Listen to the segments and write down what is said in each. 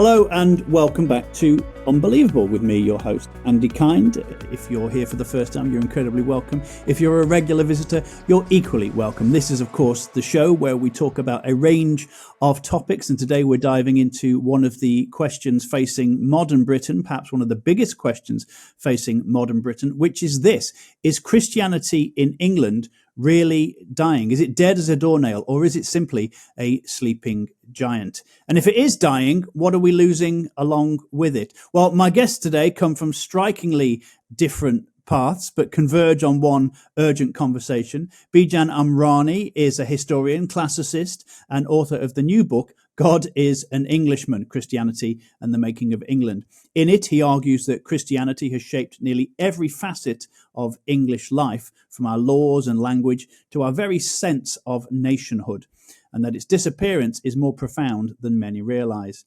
Hello and welcome back to Unbelievable with me, your host, Andy Kind. If you're here for the first time, you're incredibly welcome. If you're a regular visitor, you're equally welcome. This is, of course, the show where we talk about a range of topics, and today we're diving into one of the questions facing modern Britain, perhaps one of the biggest questions facing modern Britain, which is this: is Christianity in England really dying? Is it dead as a doornail, or is it simply a sleeping giant? And if it is dying, what are we losing along with it? Well, my guests today come from strikingly different paths, but converge on one urgent conversation. Bijan Omrani is a historian, classicist, and author of the new book, God is an Englishman, Christianity and the Making of England. In it, he argues that Christianity has shaped nearly every facet of English life, from our laws and language to our very sense of nationhood, and that its disappearance is more profound than many realise.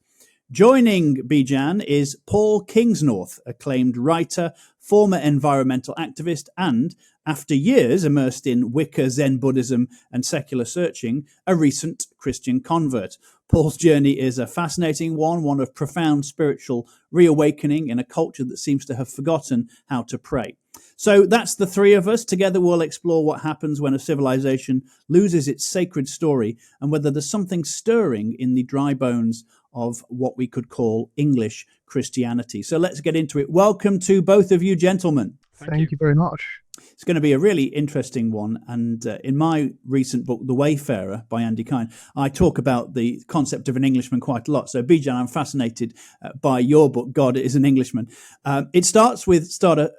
Joining Bijan is Paul Kingsnorth, acclaimed writer, former environmental activist, and, after years immersed in Wicca, Zen Buddhism and secular searching, a recent Christian convert. Paul's journey is a fascinating one of profound spiritual reawakening in a culture that seems to have forgotten how to pray. So that's the three of us. Together we'll explore what happens when a civilization loses its sacred story and whether there's something stirring in the dry bones of what we could call English Christianity. So let's get into it. Welcome to both of you, gentlemen. Thank you very much. It's going to be a really interesting one. And in my recent book, The Wayfarer by Andy Kind, I talk about the concept of an Englishman quite a lot. So Bijan, I'm fascinated by your book, God is an Englishman. It starts with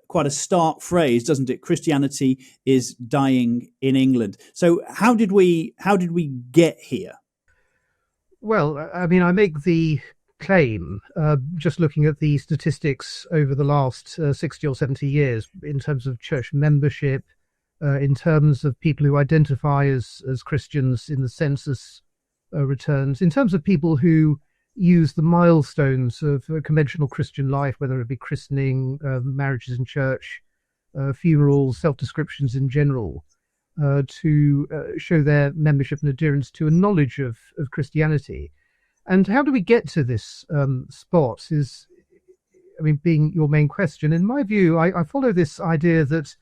quite a stark phrase, doesn't it? Christianity is dying in England. So how did we get here? Well, I mean, I make the claim, just looking at the statistics over the last 60 or 70 years, in terms of church membership, in terms of people who identify as Christians in the census returns, in terms of people who use the milestones of conventional Christian life, whether it be christening, marriages in church, funerals, self-descriptions in general, to show their membership and adherence to a knowledge of Christianity. And how do we get to this spot is, I mean, being your main question. In my view, I follow this idea that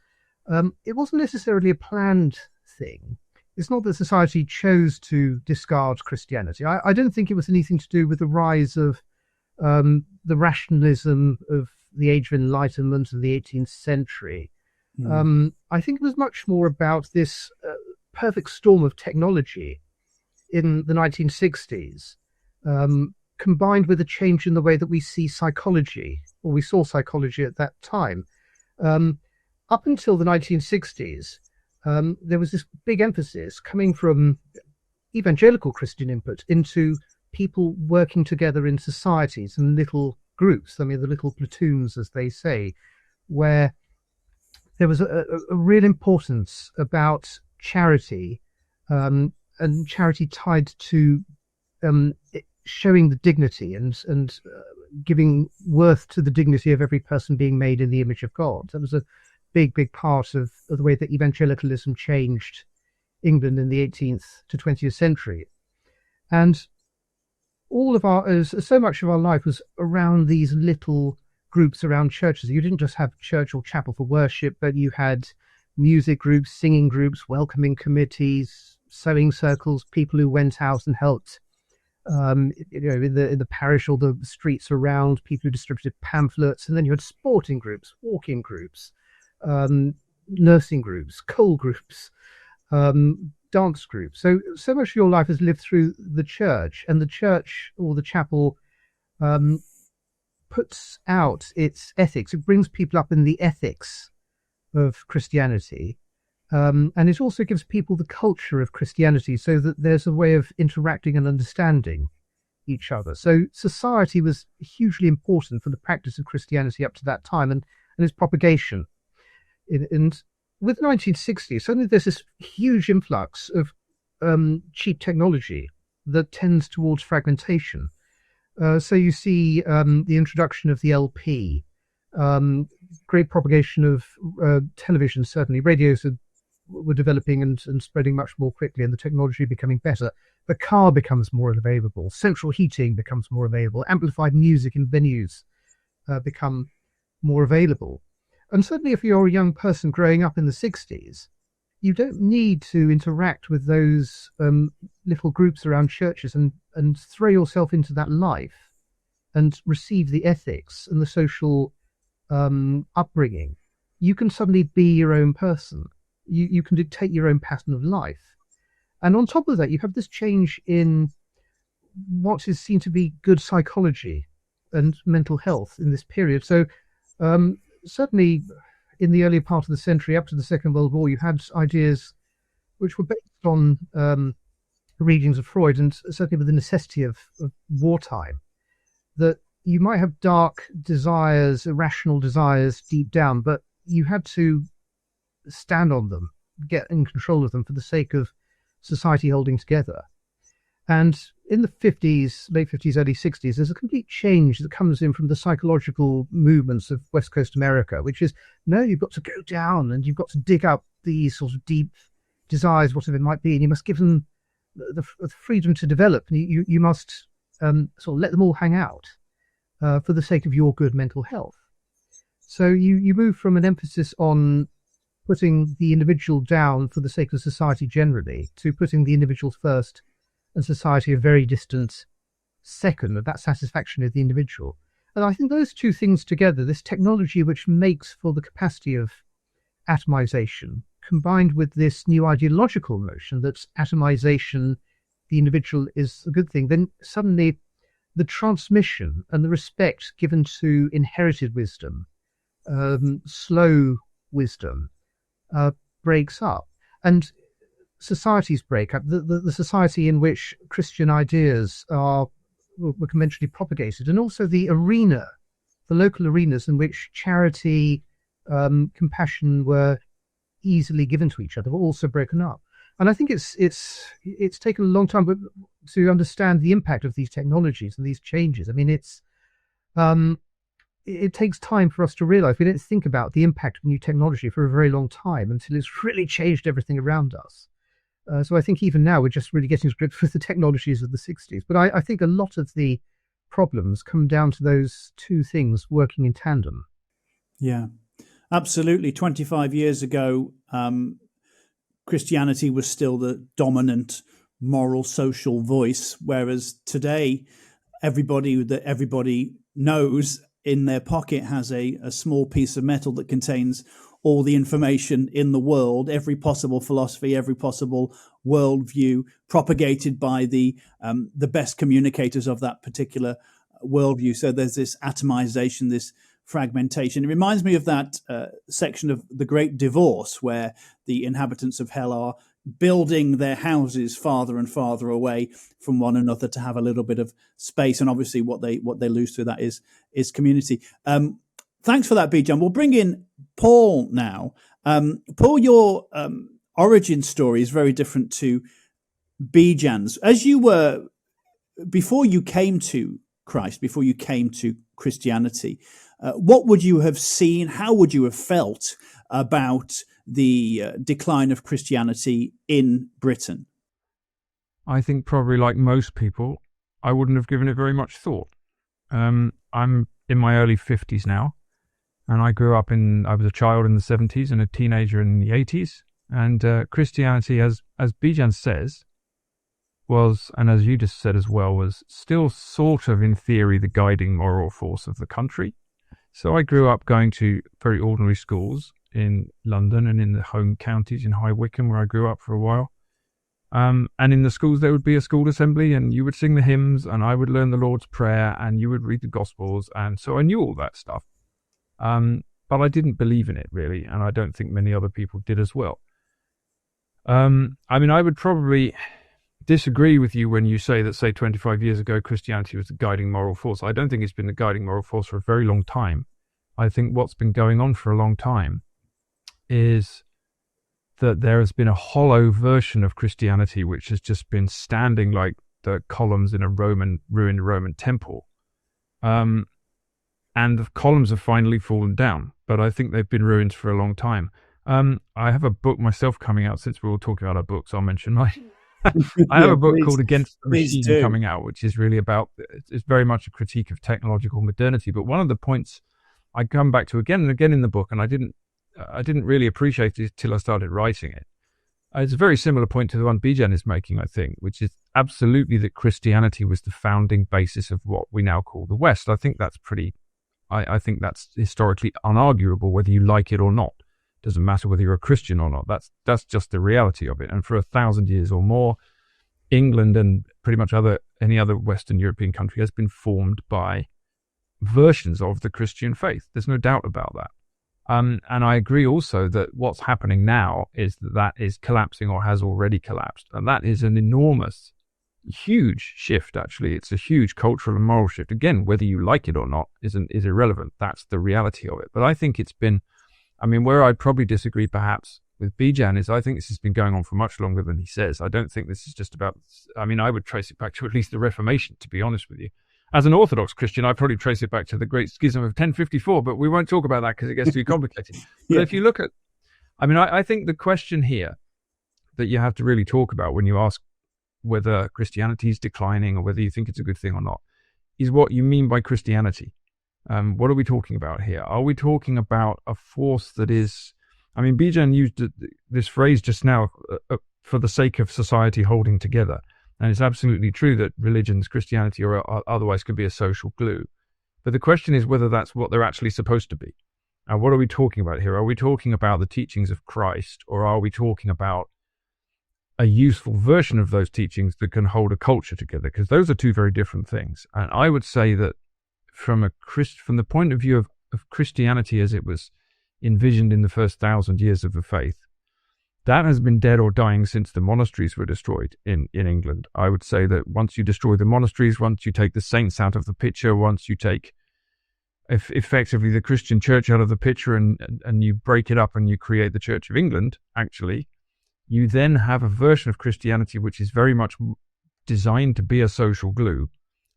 it wasn't necessarily a planned thing. It's not that society chose to discard Christianity. I don't think it was anything to do with the rise of the rationalism of the Age of Enlightenment of the 18th century. I think it was much more about this perfect storm of technology in the 1960s. Combined with a change in the way that we see psychology, or we saw psychology at that time. Up until the 1960s, there was this big emphasis coming from evangelical Christian input into people working together in societies and little groups, I mean, the little platoons, as they say, where there was a real importance about charity, and charity tied to showing the dignity and giving worth to the dignity of every person being made in the image of God. That was a big part of the way that evangelicalism changed England in the 18th to 20th century. And all of so much of our life was around these little groups around churches. You didn't just have church or chapel for worship, but you had music groups, singing groups, welcoming committees, sewing circles, people who went out and helped in the parish or the streets around, people who distributed pamphlets, and then you had sporting groups, walking groups, nursing groups, coal groups, dance groups. So much of your life has lived through the church, and the church or the chapel puts out its ethics. It brings people up in the ethics of Christianity. And it also gives people the culture of Christianity, so that there's a way of interacting and understanding each other. So society was hugely important for the practice of Christianity up to that time and its propagation. And with the 1960s, suddenly there's this huge influx of cheap technology that tends towards fragmentation. So you see the introduction of the LP, great propagation of television, certainly. Radios were developing and spreading much more quickly, and the technology becoming better. The car becomes more available, central heating becomes more available, amplified music in venues become more available. And certainly if you're a young person growing up in the 60s, you don't need to interact with those little groups around churches and throw yourself into that life and receive the ethics and the social upbringing. You can suddenly be your own person. You can dictate your own pattern of life. And on top of that, you have this change in what is seen to be good psychology and mental health in this period. So certainly in the early part of the century, up to the Second World War, you had ideas which were based on readings of Freud, and certainly with the necessity of wartime, that you might have dark desires, irrational desires deep down, but you had to stand on them, get in control of them for the sake of society holding together. And in the 50s, late 50s, early 60s, there's a complete change that comes in from the psychological movements of West Coast America, which is, no, you've got to go down and you've got to dig up these sort of deep desires, whatever it might be, and you must give them the freedom to develop. And you must sort of let them all hang out for the sake of your good mental health. So you move from an emphasis on putting the individual down for the sake of society generally to putting the individual first and society a very distant second, of that satisfaction of the individual. And I think those two things together, this technology which makes for the capacity of atomization, combined with this new ideological notion that atomization, the individual, is a good thing, then suddenly the transmission and the respect given to inherited wisdom, slow wisdom, breaks up. And societies break up. The society in which Christian ideas were conventionally propagated, and also the local arenas in which charity, compassion were easily given to each other, were also broken up. And I think it's taken a long time to understand the impact of these technologies and these changes. I mean, it takes time for us to realize. We don't think about the impact of new technology for a very long time until it's really changed everything around us. So I think even now we're just really getting to grips with the technologies of the 60s. But I think a lot of the problems come down to those two things working in tandem. Yeah, absolutely. 25 years ago, Christianity was still the dominant moral social voice, whereas today everybody knows in their pocket has a small piece of metal that contains all the information in the world, every possible philosophy, every possible worldview, propagated by the best communicators of that particular worldview. So there's this atomization, this fragmentation. It reminds me of that section of The Great Divorce, where the inhabitants of hell are building their houses farther and farther away from one another to have a little bit of space. And obviously what they lose through that is community. Thanks for that, Bijan. We'll bring in Paul now. Paul, your origin story is very different to Bijan's. As you were, before you came to Christ, before you came to Christianity, what would you have seen? How would you have felt about the decline of Christianity in Britain? I think probably like most people, I wouldn't have given it very much thought. I'm in my early 50s now. And I was a child in the 70s and a teenager in the 80s. And Christianity, as Bijan says, was, and as you just said as well, was still sort of in theory the guiding moral force of the country. So I grew up going to very ordinary schools in London and in the home counties in High Wycombe, where I grew up for a while. And in the schools there would be a school assembly, and you would sing the hymns, and I would learn the Lord's Prayer, and you would read the Gospels, and so I knew all that stuff. But I didn't believe in it really, and I don't think many other people did as well. I mean, I would probably disagree with you when you say that, say, 25 years ago, Christianity was the guiding moral force. I don't think it's been the guiding moral force for a very long time. I think what's been going on for a long time is that there has been a hollow version of Christianity which has just been standing like the columns in a ruined Roman temple. And the columns have finally fallen down, but I think they've been ruined for a long time. I have a book myself coming out. Since we're all talking about our books, I'll mention mine. I have Yeah, a book please, called Against the please Machine do. coming out, which is really about, it's very much a critique of technological modernity. But one of the points I come back to again and again in the book, and I didn't really appreciate it till I started writing it. It's a very similar point to the one Bijan is making, I think, which is absolutely that Christianity was the founding basis of what we now call the West. I think that's I think that's historically unarguable, whether you like it or not. It doesn't matter whether you're a Christian or not. That's just the reality of it. And for 1,000 years or more, England and pretty much any other Western European country has been formed by versions of the Christian faith. There's no doubt about that. And I agree also that what's happening now is that is collapsing or has already collapsed. And that is an enormous, huge shift, actually. It's a huge cultural and moral shift. Again, whether you like it or not is irrelevant. That's the reality of it. But I think it's been, where I'd probably disagree perhaps with Bijan is I think this has been going on for much longer than he says. I don't think this is just about, I would trace it back to at least the Reformation, to be honest with you. As an Orthodox Christian, I'd probably trace it back to the Great Schism of 1054, but we won't talk about that because it gets too complicated. But if you look at, I think the question here that you have to really talk about when you ask whether Christianity is declining or whether you think it's a good thing or not, is what you mean by Christianity. What are we talking about here? Are we talking about a force that is, Bijan used this phrase just now, for the sake of society holding together. And it's absolutely true that religions, Christianity or otherwise, could be a social glue. But the question is whether that's what they're actually supposed to be. And what are we talking about here? Are we talking about the teachings of Christ, or are we talking about a useful version of those teachings that can hold a culture together? Because those are two very different things. And I would say that from the point of view of Christianity as it was envisioned in the first 1,000 years of the faith, that has been dead or dying since the monasteries were destroyed in England. I would say that once you destroy the monasteries, once you take the saints out of the picture, once you take effectively the Christian church out of the picture and you break it up and you create the Church of England, actually, you then have a version of Christianity which is very much designed to be a social glue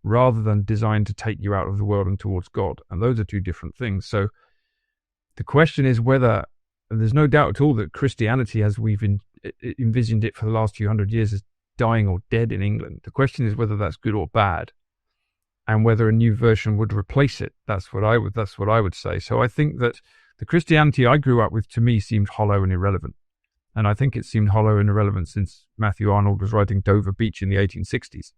rather than designed to take you out of the world and towards God. And those are two different things. So the question is whether, there's no doubt at all that Christianity, as we've envisioned it for the last few hundred years, is dying or dead in England. The question is whether that's good or bad, and whether a new version would replace it. That's what I would say. So I think that the Christianity I grew up with, to me, seemed hollow and irrelevant. And I think it seemed hollow and irrelevant since Matthew Arnold was writing Dover Beach in the 1860s,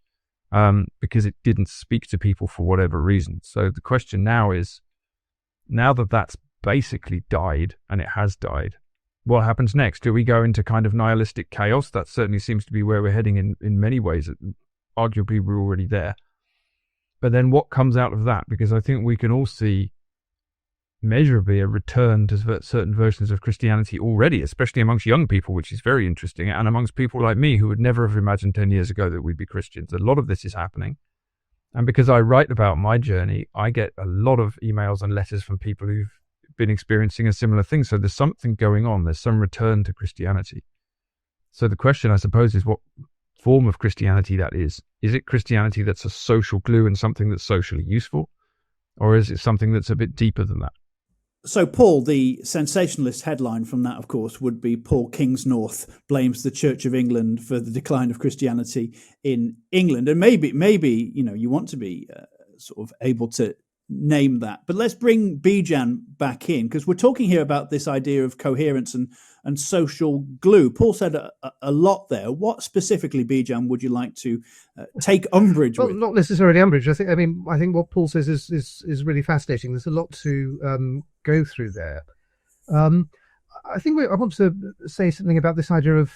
because it didn't speak to people for whatever reason. So the question now is, now that that's basically died, and it has died, what happens next? Do we go into kind of nihilistic chaos? That certainly seems to be where we're heading in many ways. Arguably, we're already there. But then what comes out of that? Because I think we can all see measurably a return to certain versions of Christianity already, especially amongst young people, which is very interesting, and amongst people like me who would never have imagined 10 years ago that we'd be Christians. A lot of this is happening. And because I write about my journey, I get a lot of emails and letters from people who've been experiencing a similar thing. So there's something going on. There's some return to Christianity. So the question, I suppose, is what form of Christianity that is. Is it Christianity that's a social glue and something that's socially useful? Or is it something that's a bit deeper than that? So, Paul, the sensationalist headline from that, of course, would be Paul Kingsnorth blames the Church of England for the decline of Christianity in England. And maybe you want to be sort of able to name that. But let's bring Bijan back in, because we're talking here about this idea of coherence and social glue. Paul said a lot there. What specifically, Bijan, would you like to take umbrage with? Well, not necessarily umbrage. I think what Paul says is really fascinating. There's a lot to go through there. I think I want to say something about this idea of,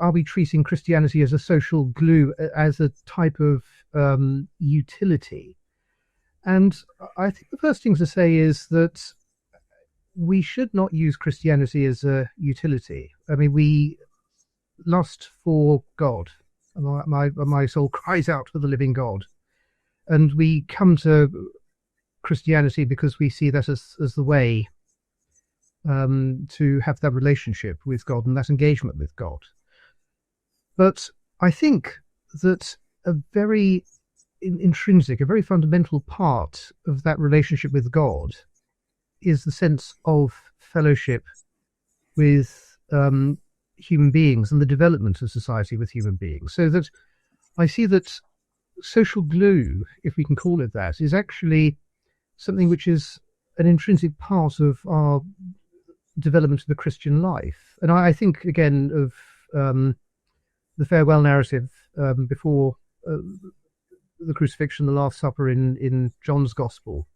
are we treating Christianity as a social glue, as a type of utility? And I think the first thing to say is that we should not use Christianity as a utility. We lust for God. My soul cries out for the living God. And we come to Christianity because we see that as the way to have that relationship with God and that engagement with God. But I think that a very intrinsic, a very fundamental part of that relationship with God is the sense of fellowship with human beings and the development of society with human beings. So that I see that social glue, if we can call it that, is actually something which is an intrinsic part of our development of the Christian life. And I think, again, of the farewell narrative before the crucifixion, the Last Supper in John's Gospel,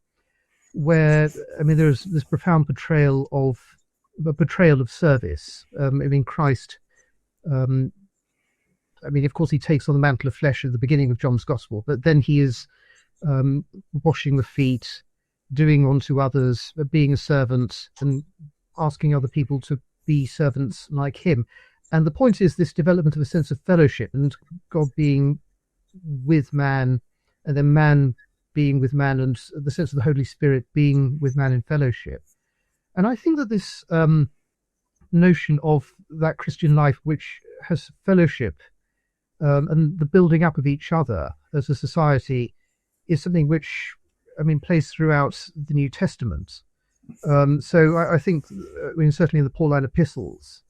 where, I mean, there's this profound portrayal of service. I mean, Christ, I mean, of course, he takes on the mantle of flesh at the beginning of John's Gospel, but then he is washing the feet, doing unto others, being a servant, and asking other people to be servants like him. And the point is this development of a sense of fellowship and God being with man, and then man being with man, and the sense of the Holy Spirit being with man in fellowship. And I think that this notion of that Christian life which has fellowship and the building up of each other as a society is something which, I mean, plays throughout the New Testament. So I think, I mean, certainly in the Pauline epistles,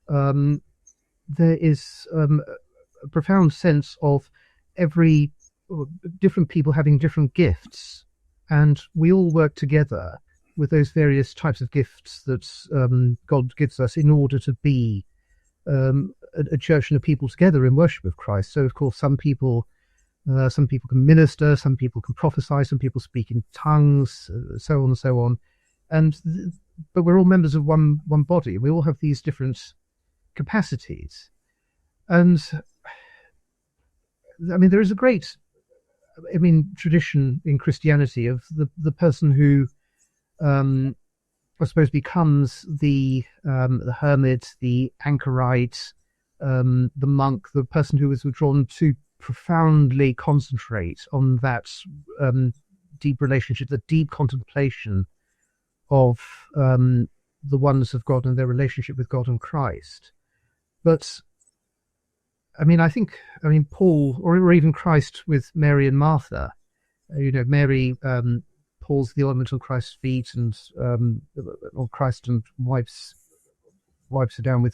there is a profound sense of different people having different gifts, and we all work together with those various types of gifts that God gives us in order to be a church and a people together in worship of Christ. So, of course, some people can minister, some people can prophesy, some people speak in tongues, so on and so on. But we're all members of one body. We all have these different capacities, and I mean, there is a great, I mean, tradition in Christianity of the person who, I suppose, becomes the hermit, the anchorite, the monk, the person who is withdrawn to profoundly concentrate on that deep relationship, the deep contemplation of the oneness of God and their relationship with God and Christ. But I mean, I think, I mean, Paul, or even Christ with Mary and Martha, you know, Mary pours the ointment on Christ's feet, and on Christ, and wipes her down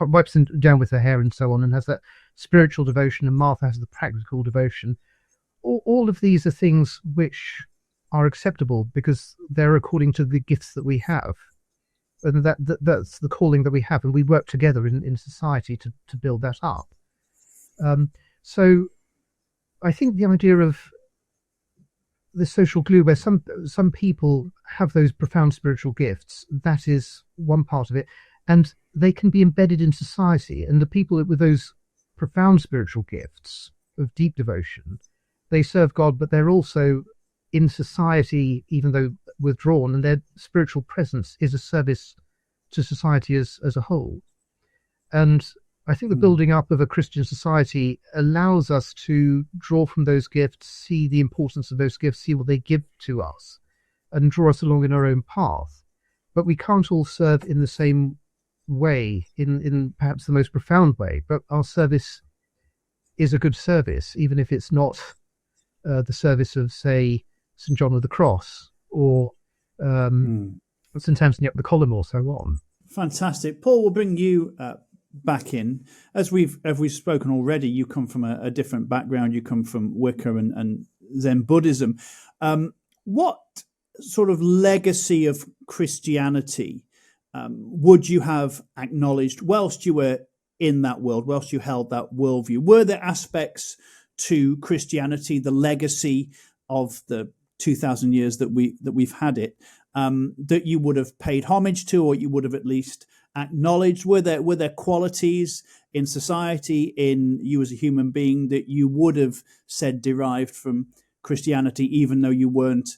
wipes him down with her hair and so on, and has that spiritual devotion, and Martha has the practical devotion. All of these are things which are acceptable because they're according to the gifts that we have, and that's the calling that we have, and we work together in society to build that up. So I think the idea of the social glue, where some people have those profound spiritual gifts, that is one part of it, and they can be embedded in society, and the people with those profound spiritual gifts of deep devotion, they serve God, but they're also in society, even though withdrawn, and their spiritual presence is a service to society as a whole. And I think the building up of a Christian society allows us to draw from those gifts, see the importance of those gifts, see what they give to us, and draw us along in our own path. But we can't all serve in the same way, in perhaps the most profound way, but our service is a good service, even if it's not the service of, say, St. John of the Cross, or St. Anthony up the Column, or so on. Fantastic. Paul, we'll bring you back in. As we've spoken already, you come from a different background. You come from Wicca and Zen Buddhism. What sort of legacy of Christianity would you have acknowledged whilst you were in that world, whilst you held that worldview? Were there aspects to Christianity, the legacy of the 2,000 years that we've had it, that you would have paid homage to, or you would have at least acknowledged? Were there qualities in society, in you as a human being, that you would have said derived from Christianity, even though you weren't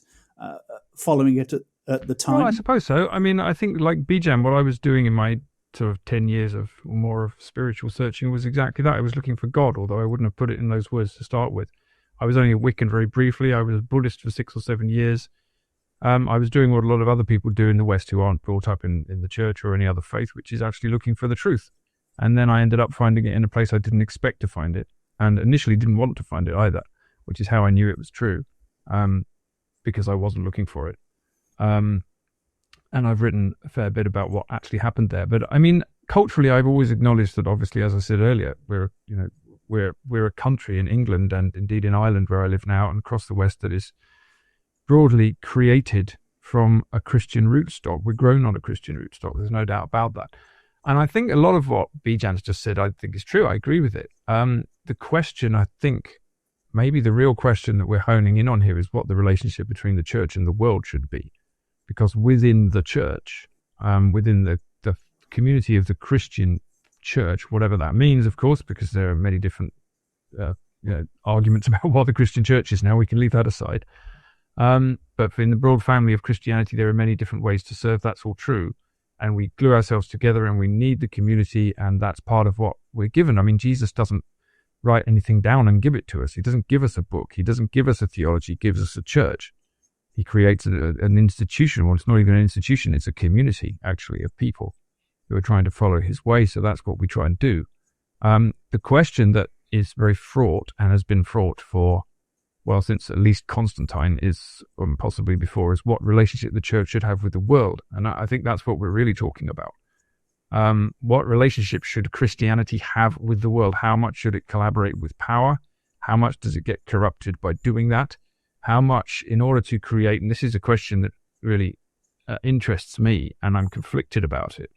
following it at the time? Well, I suppose so. I mean, I think, like Bijan, what I was doing in my sort of 10 years of or more of spiritual searching was exactly that. I was looking for God, although I wouldn't have put it in those words to start with. I was only a Wiccan very briefly. I was a Buddhist for 6 or 7 years. I was doing what a lot of other people do in the West who aren't brought up in the church or any other faith, which is actually looking for the truth. And then I ended up finding it in a place I didn't expect to find it, and initially didn't want to find it either, which is how I knew it was true, because I wasn't looking for it. And I've written a fair bit about what actually happened there. But I mean, culturally, I've always acknowledged that. Obviously, as I said earlier, we're a country in England and indeed in Ireland, where I live now, and across the West, that is broadly created from a Christian rootstock. We're grown on a Christian rootstock. There's no doubt about that. And I think a lot of what Bijan's just said, I think is true. I agree with it. The question, I think, maybe the real question that we're honing in on here is what the relationship between the church and the world should be. Because within the church, within the community of the Christian church, whatever that means, of course, because there are many different arguments about what the Christian church is now, we can leave that aside. But in the broad family of Christianity, there are many different ways to serve. That's all true. And we glue ourselves together and we need the community, and that's part of what we're given. I mean, Jesus doesn't write anything down and give it to us. He doesn't give us a book. He doesn't give us a theology. He gives us a church. He creates an institution. Well, it's not even an institution. It's a community, actually, of people who are trying to follow his way. So that's what we try and do. The question that is very fraught and has been fraught for, well, since at least Constantine is, possibly before, is what relationship the church should have with the world. And I think that's what we're really talking about. What relationship should Christianity have with the world? How much should it collaborate with power? How much does it get corrupted by doing that? How much, in order to create, and this is a question that really interests me, and I'm conflicted about it,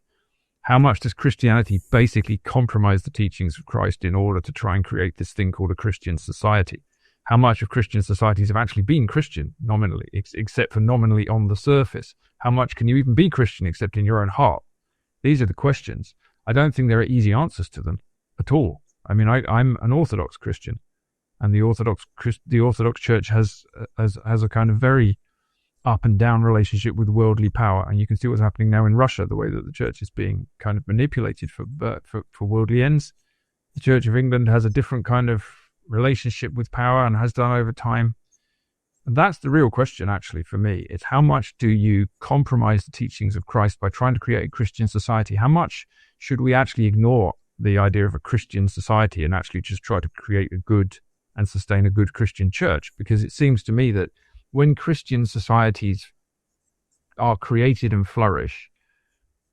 how much does Christianity basically compromise the teachings of Christ in order to try and create this thing called a Christian society? How much of Christian societies have actually been Christian nominally, except for nominally on the surface? How much can you even be Christian except in your own heart? These are the questions. I don't think there are easy answers to them at all. I mean, I'm an Orthodox Christian, and the Orthodox Church has a kind of very up and down relationship with worldly power, and you can see what's happening now in Russia, the way that the church is being kind of manipulated for worldly ends. The Church of England has a different kind of relationship with power and has done over time. And that's the real question, actually, for me. It's how much do you compromise the teachings of Christ by trying to create a Christian society? How much should we actually ignore the idea of a Christian society and actually just try to create a good and sustain a good Christian church? Because it seems to me that when Christian societies are created and flourish,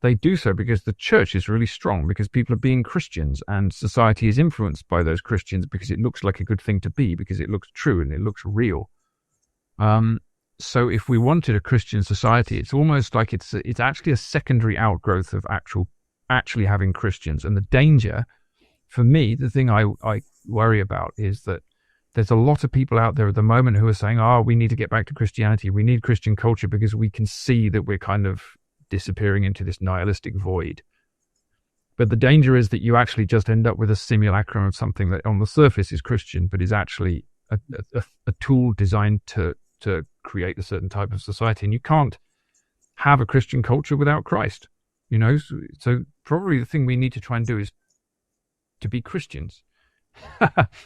they do so because the church is really strong, because people are being Christians, and society is influenced by those Christians because it looks like a good thing to be, because it looks true and it looks real. So if we wanted a Christian society, it's almost like it's actually a secondary outgrowth of actually having Christians. And the danger, for me, the thing I worry about is that there's a lot of people out there at the moment who are saying, we need to get back to Christianity. We need Christian culture because we can see that we're kind of disappearing into this nihilistic void. But the danger is that you actually just end up with a simulacrum of something that on the surface is Christian, but is actually a tool designed to create a certain type of society. And you can't have a Christian culture without Christ, So probably the thing we need to try and do is to be Christians,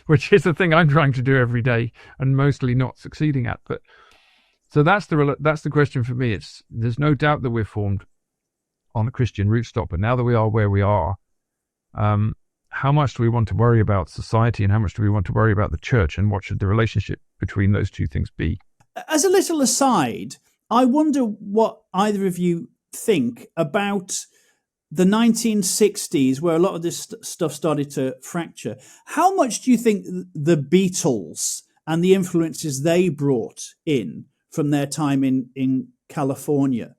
which is the thing I'm trying to do every day and mostly not succeeding at. But so that's the question for me. There's no doubt that we're formed on a Christian rootstock, but now that we are where we are, how much do we want to worry about society and how much do we want to worry about the church, and what should the relationship between those two things be? As a little aside, I wonder what either of you think about the 1960s, where a lot of this stuff started to fracture. How much do you think the Beatles and the influences they brought in from their time in California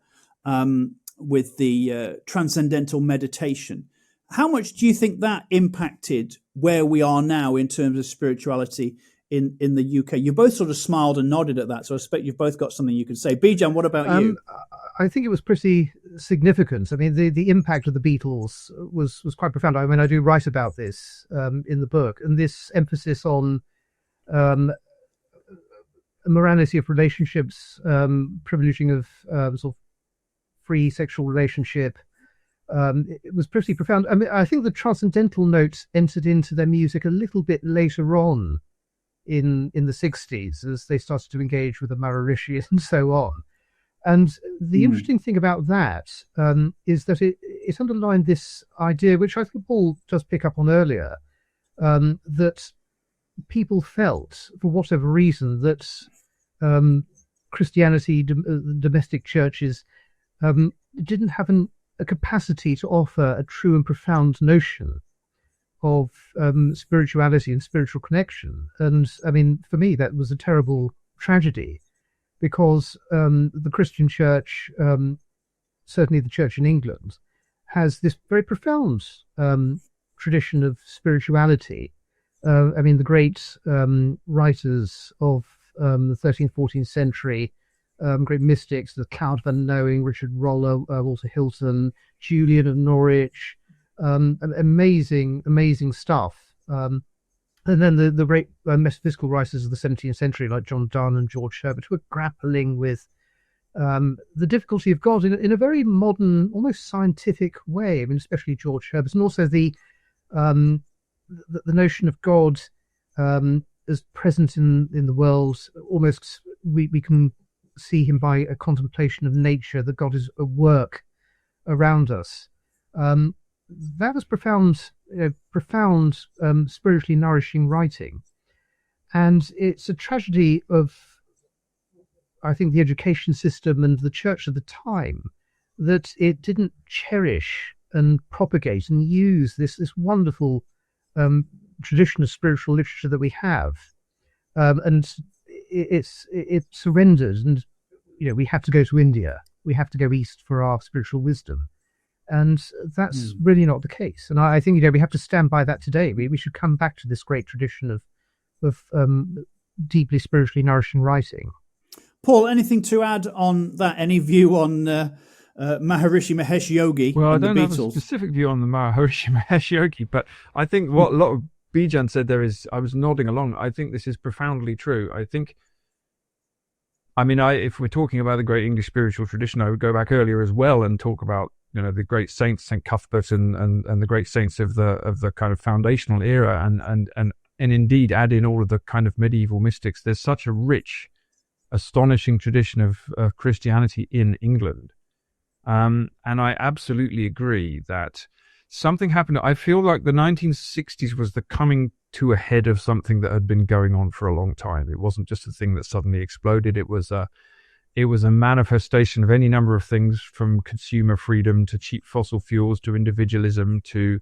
with the transcendental meditation, how much do you think that impacted where we are now in terms of spirituality in the UK? You both sort of smiled and nodded at that, so I expect you've both got something you can say. Bijan, what about you? I think it was pretty significant. I mean, the impact of the Beatles was quite profound. I mean, I do write about this in the book, and this emphasis on morality of relationships, privileging of sort of free sexual relationship. It was pretty profound. I mean, I think the transcendental notes entered into their music a little bit later on in the 60s, as they started to engage with the Maharishi and so on. And the interesting thing about that is that it underlined this idea, which I think Paul does pick up on earlier, that people felt, for whatever reason, that Christianity, domestic churches, didn't have an a capacity to offer a true and profound notion of spirituality and spiritual connection. And I mean, for me, that was a terrible tragedy, because the Christian Church, certainly the Church in England, has this very profound tradition of spirituality. I mean, the great writers of the 13th, 14th century, great mystics, the Count of Unknowing, Richard Roller, Walter Hilton, Julian of Norwich, amazing stuff. And then the great metaphysical writers of the 17th century, like John Donne and George Herbert, who are grappling with the difficulty of God in a very modern, almost scientific way. I mean, especially George Herbert, and also the notion of God as present in the world. Almost, we can see him by a contemplation of nature, that God is at work around us. That was profound, spiritually nourishing writing. And it's a tragedy of, I think, the education system and the church at the time, that it didn't cherish and propagate and use this wonderful tradition of spiritual literature that we have. And it surrendered, and we have to go to India, we have to go east for our spiritual wisdom, and that's really not the case. And I think we have to stand by that today. We should come back to this great tradition of deeply spiritually nourishing writing. Paul, anything to add on that? Any view on Maharishi Mahesh Yogi well, and the Beatles? Well, I don't have a specific view on the Maharishi Mahesh Yogi, but I think what a lot of Bijan said there is, I was nodding along. I think this is profoundly true. If we're talking about the great English spiritual tradition, I would go back earlier as well and talk about the great saints, St. Cuthbert and the great saints of the kind of foundational era, and indeed add in all of the kind of medieval mystics. There's such a rich, astonishing tradition of Christianity in England, and I absolutely agree that something happened. I feel like the 1960s was the coming to a head of something that had been going on for a long time. It wasn't just a thing that suddenly exploded. It was a manifestation of any number of things, from consumer freedom to cheap fossil fuels to individualism to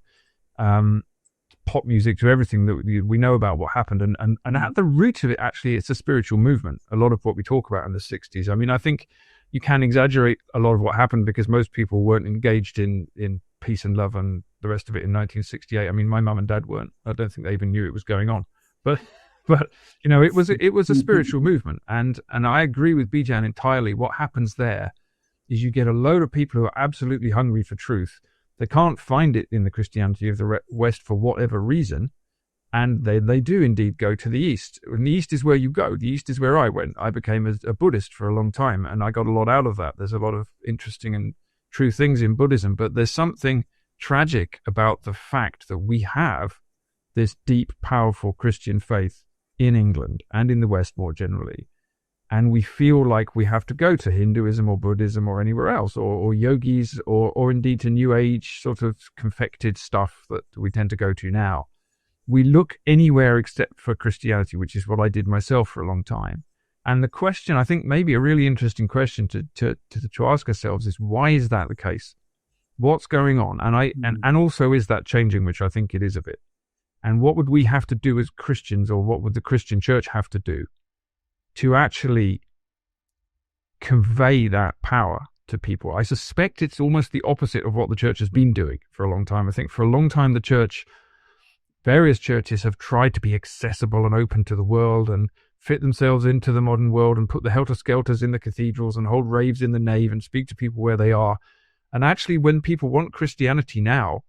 pop music to everything that we know about what happened. And at the root of it, actually, it's a spiritual movement. A lot of what we talk about in the 60s. I mean, I think you can exaggerate a lot of what happened because most people weren't engaged in peace and love and the rest of it in 1968. I mean, my mum and dad weren't. I don't think they even knew it was going on. But it was a spiritual movement, and I agree with Bijan entirely. What happens there is you get a load of people who are absolutely hungry for truth. They can't find it in the Christianity of the West for whatever reason, and they do indeed go to the East. And the East is where you go. The East is where I went. I became a Buddhist for a long time, and I got a lot out of that. There's a lot of interesting and true things in Buddhism, but there's something tragic about the fact that we have this deep, powerful Christian faith in England and in the West more generally, and we feel like we have to go to Hinduism or Buddhism or anywhere else, or yogis, or indeed to New Age sort of confected stuff that we tend to go to now. We look anywhere except for Christianity, which is what I did myself for a long time. And the question, I think maybe a really interesting question to ask ourselves is, why is that the case? What's going on? And also, is that changing, which I think it is a bit? And what would we have to do as Christians, or what would the Christian church have to do to actually convey that power to people? I suspect it's almost the opposite of what the church has been doing for a long time. I think for a long time, various churches have tried to be accessible and open to the world and fit themselves into the modern world and put the helter-skelters in the cathedrals and hold raves in the nave and speak to people where they are. And actually, when people want Christianity now,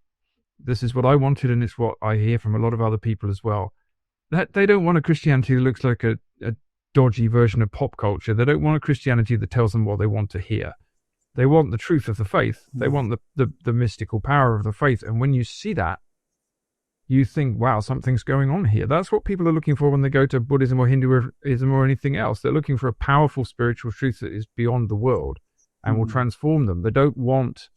this is what I wanted, and it's what I hear from a lot of other people as well, that they don't want a Christianity that looks like a dodgy version of pop culture. They don't want a Christianity that tells them what they want to hear. They want the truth of the faith. They want the mystical power of the faith. And when you see that, you think, wow, something's going on here. That's what people are looking for when they go to Buddhism or Hinduism or anything else. They're looking for a powerful spiritual truth that is beyond the world and will transform them. They don't want,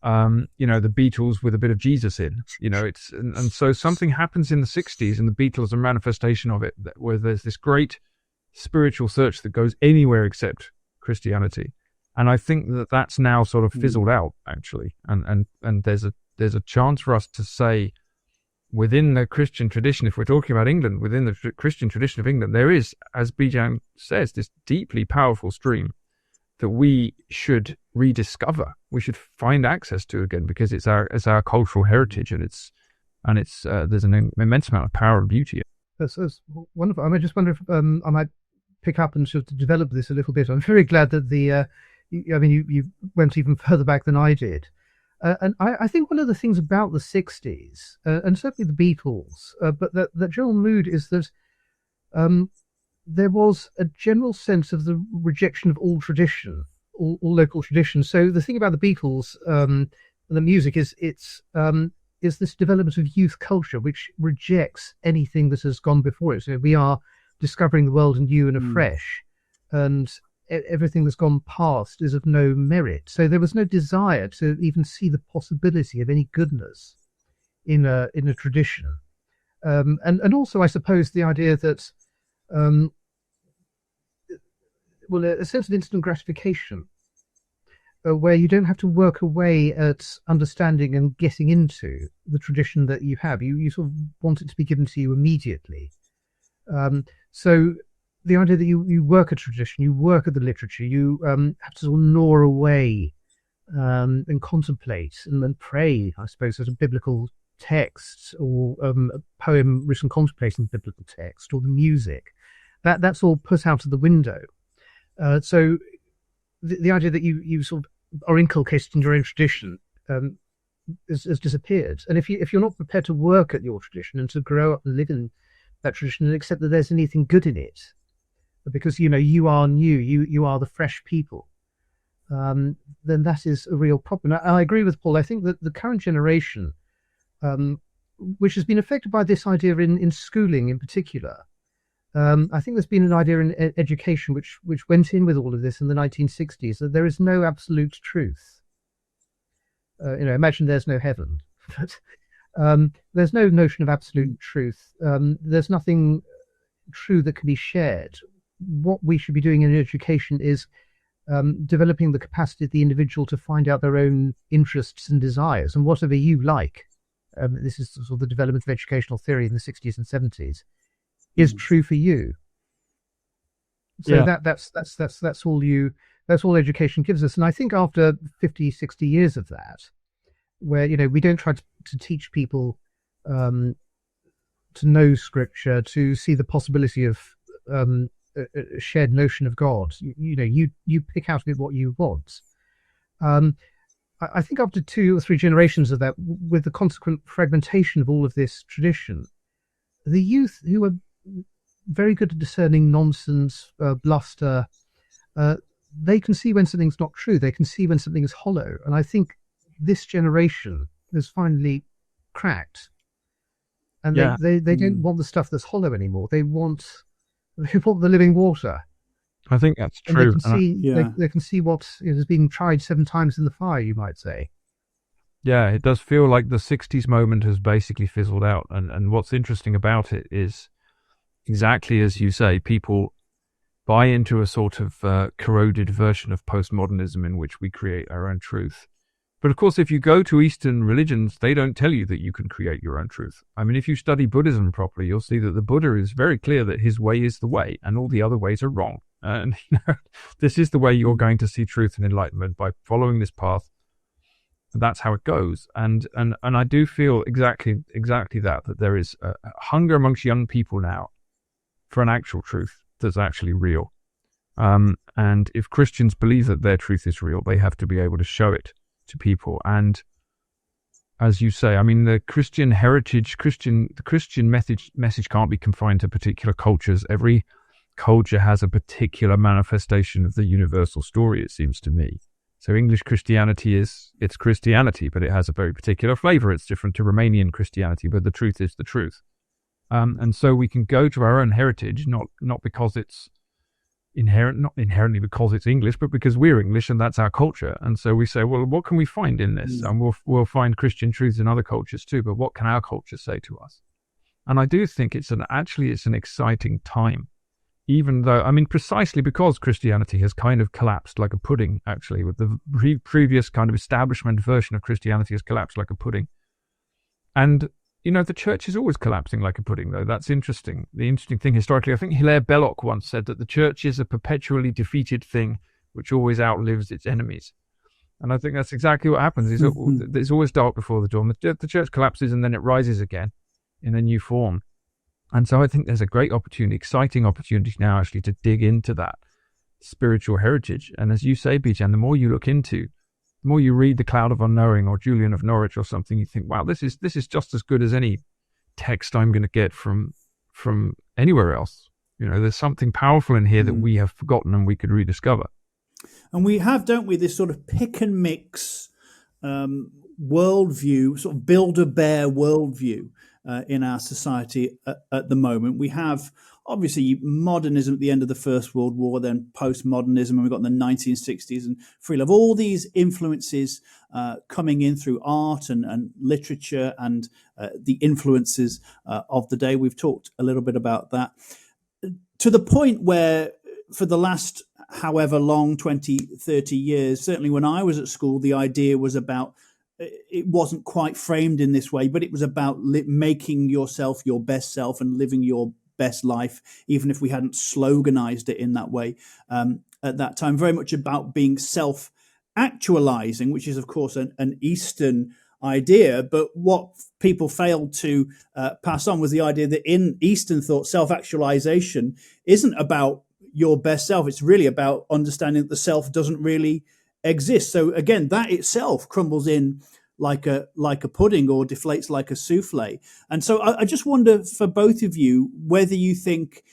the Beatles with a bit of Jesus in. And so something happens in the 60s, and the Beatles are a manifestation of it, where there's this great spiritual search that goes anywhere except Christianity. And I think that that's now sort of fizzled out, actually. And there's a chance for us to say, within the Christian tradition, if we're talking about England, within the Christian tradition of England, there is, as Bijan says, this deeply powerful stream that we should rediscover. We should find access to again, because it's our cultural heritage, and there's an immense amount of power and beauty. That's wonderful. I just wonder if I might pick up and sort of develop this a little bit. I'm very glad that you went even further back than I did. And I think one of the things about the 60s, and certainly the Beatles, but that general mood is that there was a general sense of the rejection of all tradition, all local tradition. So the thing about the Beatles, the music is this development of youth culture, which rejects anything that has gone before it. So we are discovering the world anew and afresh, and everything that's gone past is of no merit. So there was no desire to even see the possibility of any goodness in a tradition, and also I suppose the idea that a sense of instant gratification, where you don't have to work away at understanding and getting into the tradition that you have. You sort of want it to be given to you immediately. So the idea that you work at tradition, you work at the literature, you have to sort of gnaw away and contemplate and pray, I suppose, at a biblical text, or a poem written contemplating biblical text, or the music. That's all put out of the window. So the idea that you sort of are inculcated in your own tradition has disappeared. And if you're not prepared to work at your tradition and to grow up and live in that tradition and accept that there's anything good in it, because you are new, you are the fresh people, then that is a real problem. I agree with Paul. I think that the current generation, which has been affected by this idea in schooling in particular, I think there's been an idea in education which went in with all of this in the 1960s, that there is no absolute truth. Imagine there's no heaven, but there's no notion of absolute truth. There's nothing true that can be shared. What we should be doing in education is developing the capacity of the individual to find out their own interests and desires, and whatever you like. This is sort of the development of educational theory in the 60s and 70s. Is true for you. So that's all education gives us. And I think after 50, 60 years of that, where we don't try to teach people to know scripture, to see the possibility of a shared notion of God, you pick out of it what you want. I think after 2 or 3 generations of that, with the consequent fragmentation of all of this tradition, the youth, who are very good at discerning nonsense, bluster, they can see when something's not true. They can see when something is hollow. And I think this generation has finally cracked. And they don't want the stuff that's hollow anymore. They want the living water. I think that's true. And they can see what is being tried 7 times in the fire, you might say. Yeah, it does feel like the 60s moment has basically fizzled out. And what's interesting about it is, exactly as you say, people buy into a sort of corroded version of postmodernism in which we create our own truth. But of course, if you go to Eastern religions, they don't tell you that you can create your own truth. I mean, if you study Buddhism properly, you'll see that the Buddha is very clear that his way is the way and all the other ways are wrong. And this is the way you're going to see truth and enlightenment, by following this path. That's how it goes. And I do feel exactly that there is a hunger amongst young people now for an actual truth that's actually real. And if Christians believe that their truth is real, they have to be able to show it to people. And as you say, I mean, the Christian heritage, the Christian message can't be confined to particular cultures. Every culture has a particular manifestation of the universal story, it seems to me. So English Christianity it's Christianity, but it has a very particular flavor. It's different to Romanian Christianity, but the truth is the truth. And so we can go to our own heritage, not because it's not inherently because it's English, but because we're English and that's our culture. And so we say, well, what can we find in this? And we'll find Christian truths in other cultures too, but what can our culture say to us? And I do think it's an exciting time even though, I mean, precisely because Christianity has kind of collapsed like a pudding, actually, with the previous kind of establishment version of Christianity has collapsed like a pudding. And, you know, the church is always collapsing like a pudding, though. That's interesting. The interesting thing historically, I think Hilaire Belloc once said that the church is a perpetually defeated thing which always outlives its enemies. And I think that's exactly what happens. It's always dark before the dawn. The church collapses and then it rises again in a new form. And so I think there's a great opportunity, exciting opportunity now actually to dig into that spiritual heritage. And as you say, Bijan, the more you look into, the more you read The Cloud of Unknowing or Julian of Norwich or something, you think, wow, this is just as good as any text I'm going to get from anywhere else. You know, there's something powerful in here that we have forgotten and we could rediscover. And we have, don't we, this sort of pick and mix worldview, sort of Build-A-Bear worldview in our society at the moment. We have obviously modernism at the end of the First World War, then postmodernism, and we've got the 1960s and free love. All these influences coming in through art and literature and the influences of the day. We've talked a little bit about that, to the point where for the last however long, 20, 30 years, certainly when I was at school, the idea was about, it wasn't quite framed in this way, but it was about making yourself your best self and living your best life, even if we hadn't sloganized it in that way at that time. Very much about being self-actualizing, which is, of course, an Eastern idea. But what people failed to pass on was the idea that in Eastern thought, self-actualization isn't about your best self. It's really about understanding that the self doesn't really exist. So again, that itself crumbles in like a pudding or deflates like a souffle. And so I just wonder for both of you whether you think,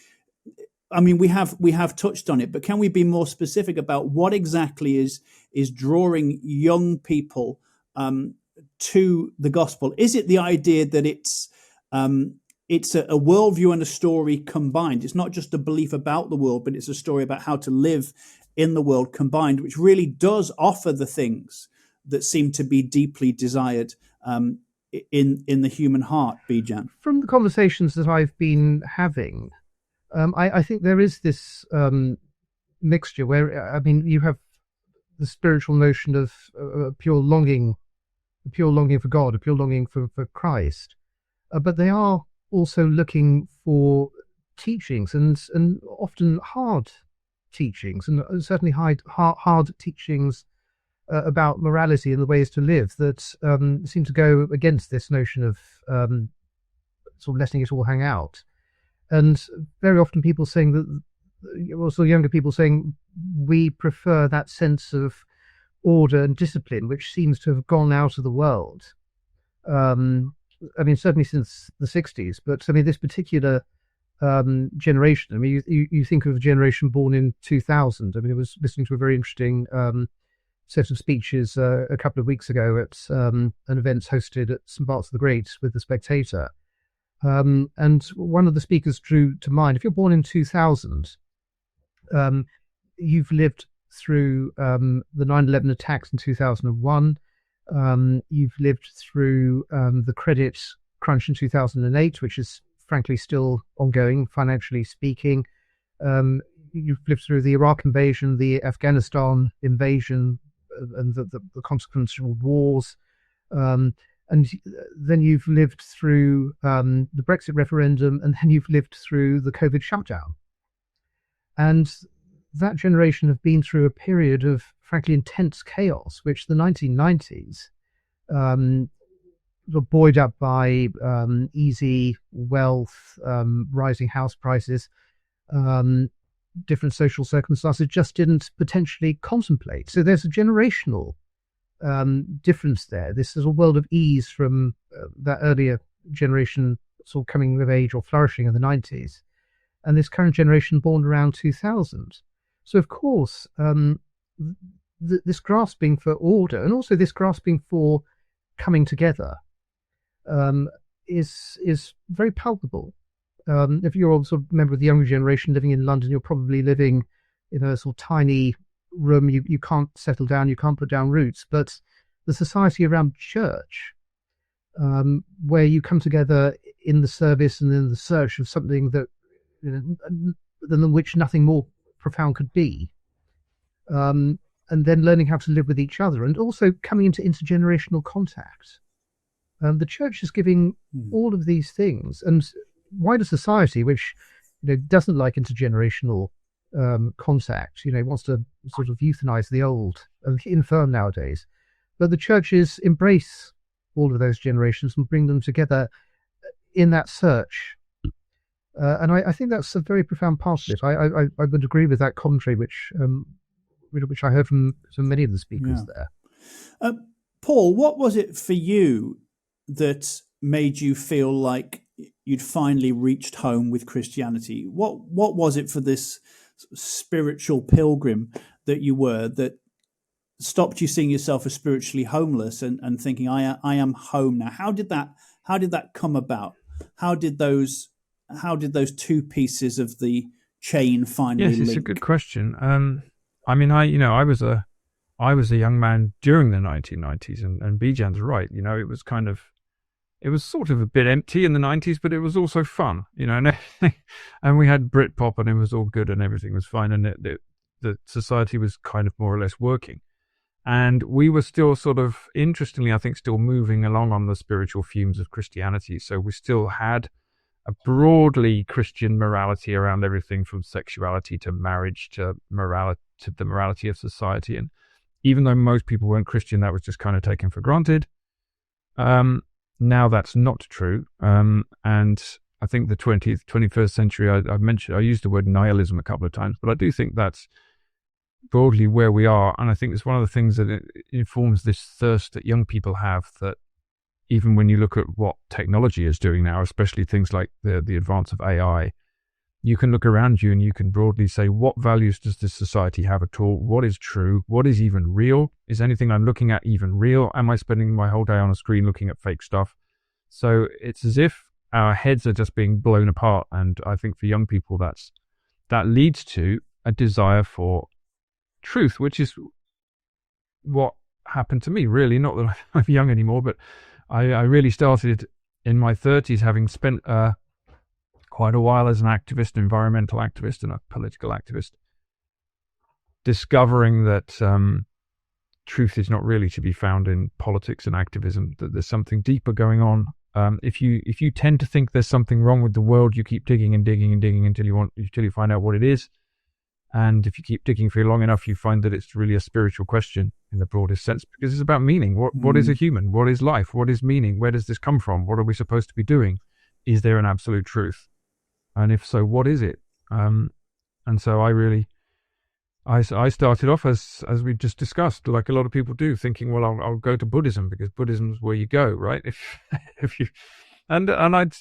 I mean, we have touched on it, but can we be more specific about what exactly is drawing young people to the gospel? Is it the idea that it's a worldview and a story combined? It's not just a belief about the world, but it's a story about how to live in the world combined, which really does offer the things that seem to be deeply desired in the human heart, Bijan? From the conversations that I've been having, I think there is this mixture where, I mean, you have the spiritual notion of a pure longing for God, a pure longing for Christ, but they are also looking for teachings and often hard teachings, and certainly hard teachings about morality and the ways to live that seem to go against this notion of sort of letting it all hang out. And very often people saying that, also younger people saying, we prefer that sense of order and discipline, which seems to have gone out of the world. I mean, certainly since the 60s, but I mean, this particular generation, I mean, you think of a generation born in 2000. I mean, I was listening to a very interesting set of speeches a couple of weeks ago at an event hosted at St. Bart's the Great with The Spectator. And one of the speakers drew to mind, if you're born in 2000, you've lived through the 9/11 attacks in 2001. You've lived through the credit crunch in 2008, which is frankly still ongoing, financially speaking. You've lived through the Iraq invasion, the Afghanistan invasion, and the consequential wars. And then you've lived through the Brexit referendum, and then you've lived through the COVID shutdown. And that generation have been through a period of, frankly, intense chaos, which the 1990s were buoyed up by easy wealth, rising house prices, different social circumstances, just didn't potentially contemplate. So there's a generational difference there. This is a world of ease from that earlier generation sort of coming of age or flourishing in the 90s, and this current generation born around 2000. So of course, this grasping for order and also this grasping for coming together is very palpable. If you're a sort of member of the younger generation living in London, you're probably living in a sort of tiny room. You can't settle down, you can't put down roots. But the society around church, where you come together in the service and in the search of something that than which nothing more profound could be. And then learning how to live with each other, and also coming into intergenerational contact. The church is giving all of these things, and wider society, which doesn't like intergenerational contact, wants to sort of euthanize the old and the infirm nowadays. But the churches embrace all of those generations and bring them together in that search. And I think that's a very profound part of it. I would agree with that commentary, which I heard from many of the speakers there. Paul, what was it for you that made you feel like you'd finally reached home with Christianity? What was it for this spiritual pilgrim that you were that stopped you seeing yourself as spiritually homeless and thinking, I am home now? How did that come about? How did those two pieces of the chain finally link? Yes, it's a good question. I mean, I was a a young man during the 1990s, and Bijan's right. It was sort of a bit empty in the 90s, but it was also fun, and we had Britpop, and it was all good, and everything was fine, and the society was kind of more or less working. And we were still sort of, interestingly, I think, still moving along on the spiritual fumes of Christianity. So we still had a broadly Christian morality around everything from sexuality to marriage to morality, to the morality of society. And even though most people weren't Christian, that was just kind of taken for granted. Now that's not true. And I think the 21st century, I used the word nihilism a couple of times, but I do think that's broadly where we are. And I think it's one of the things that it informs this thirst that young people have, that even when you look at what technology is doing now, especially things like the advance of AI, you can look around you and you can broadly say, what values does this society have at all? What is true? What is even real? Is anything I'm looking at even real? Am I spending my whole day on a screen looking at fake stuff? So it's as if our heads are just being blown apart. And I think for young people, that leads to a desire for truth, which is what happened to me, really. Not that I'm young anymore, but I really started in my 30s, having spent quite a while as an activist, an environmental activist and a political activist, discovering that truth is not really to be found in politics and activism, that there's something deeper going on. If you tend to think there's something wrong with the world, you keep digging and digging and digging until you find out what it is. And if you keep digging for long enough, you find that it's really a spiritual question in the broadest sense, because it's about meaning. What is a human? What is life? What is meaning? Where does this come from? What are we supposed to be doing? Is there an absolute truth? And if so, what is it? And so I started off as we just discussed, like a lot of people do, thinking, well, I'll go to Buddhism because Buddhism's where you go, right? If you and I'd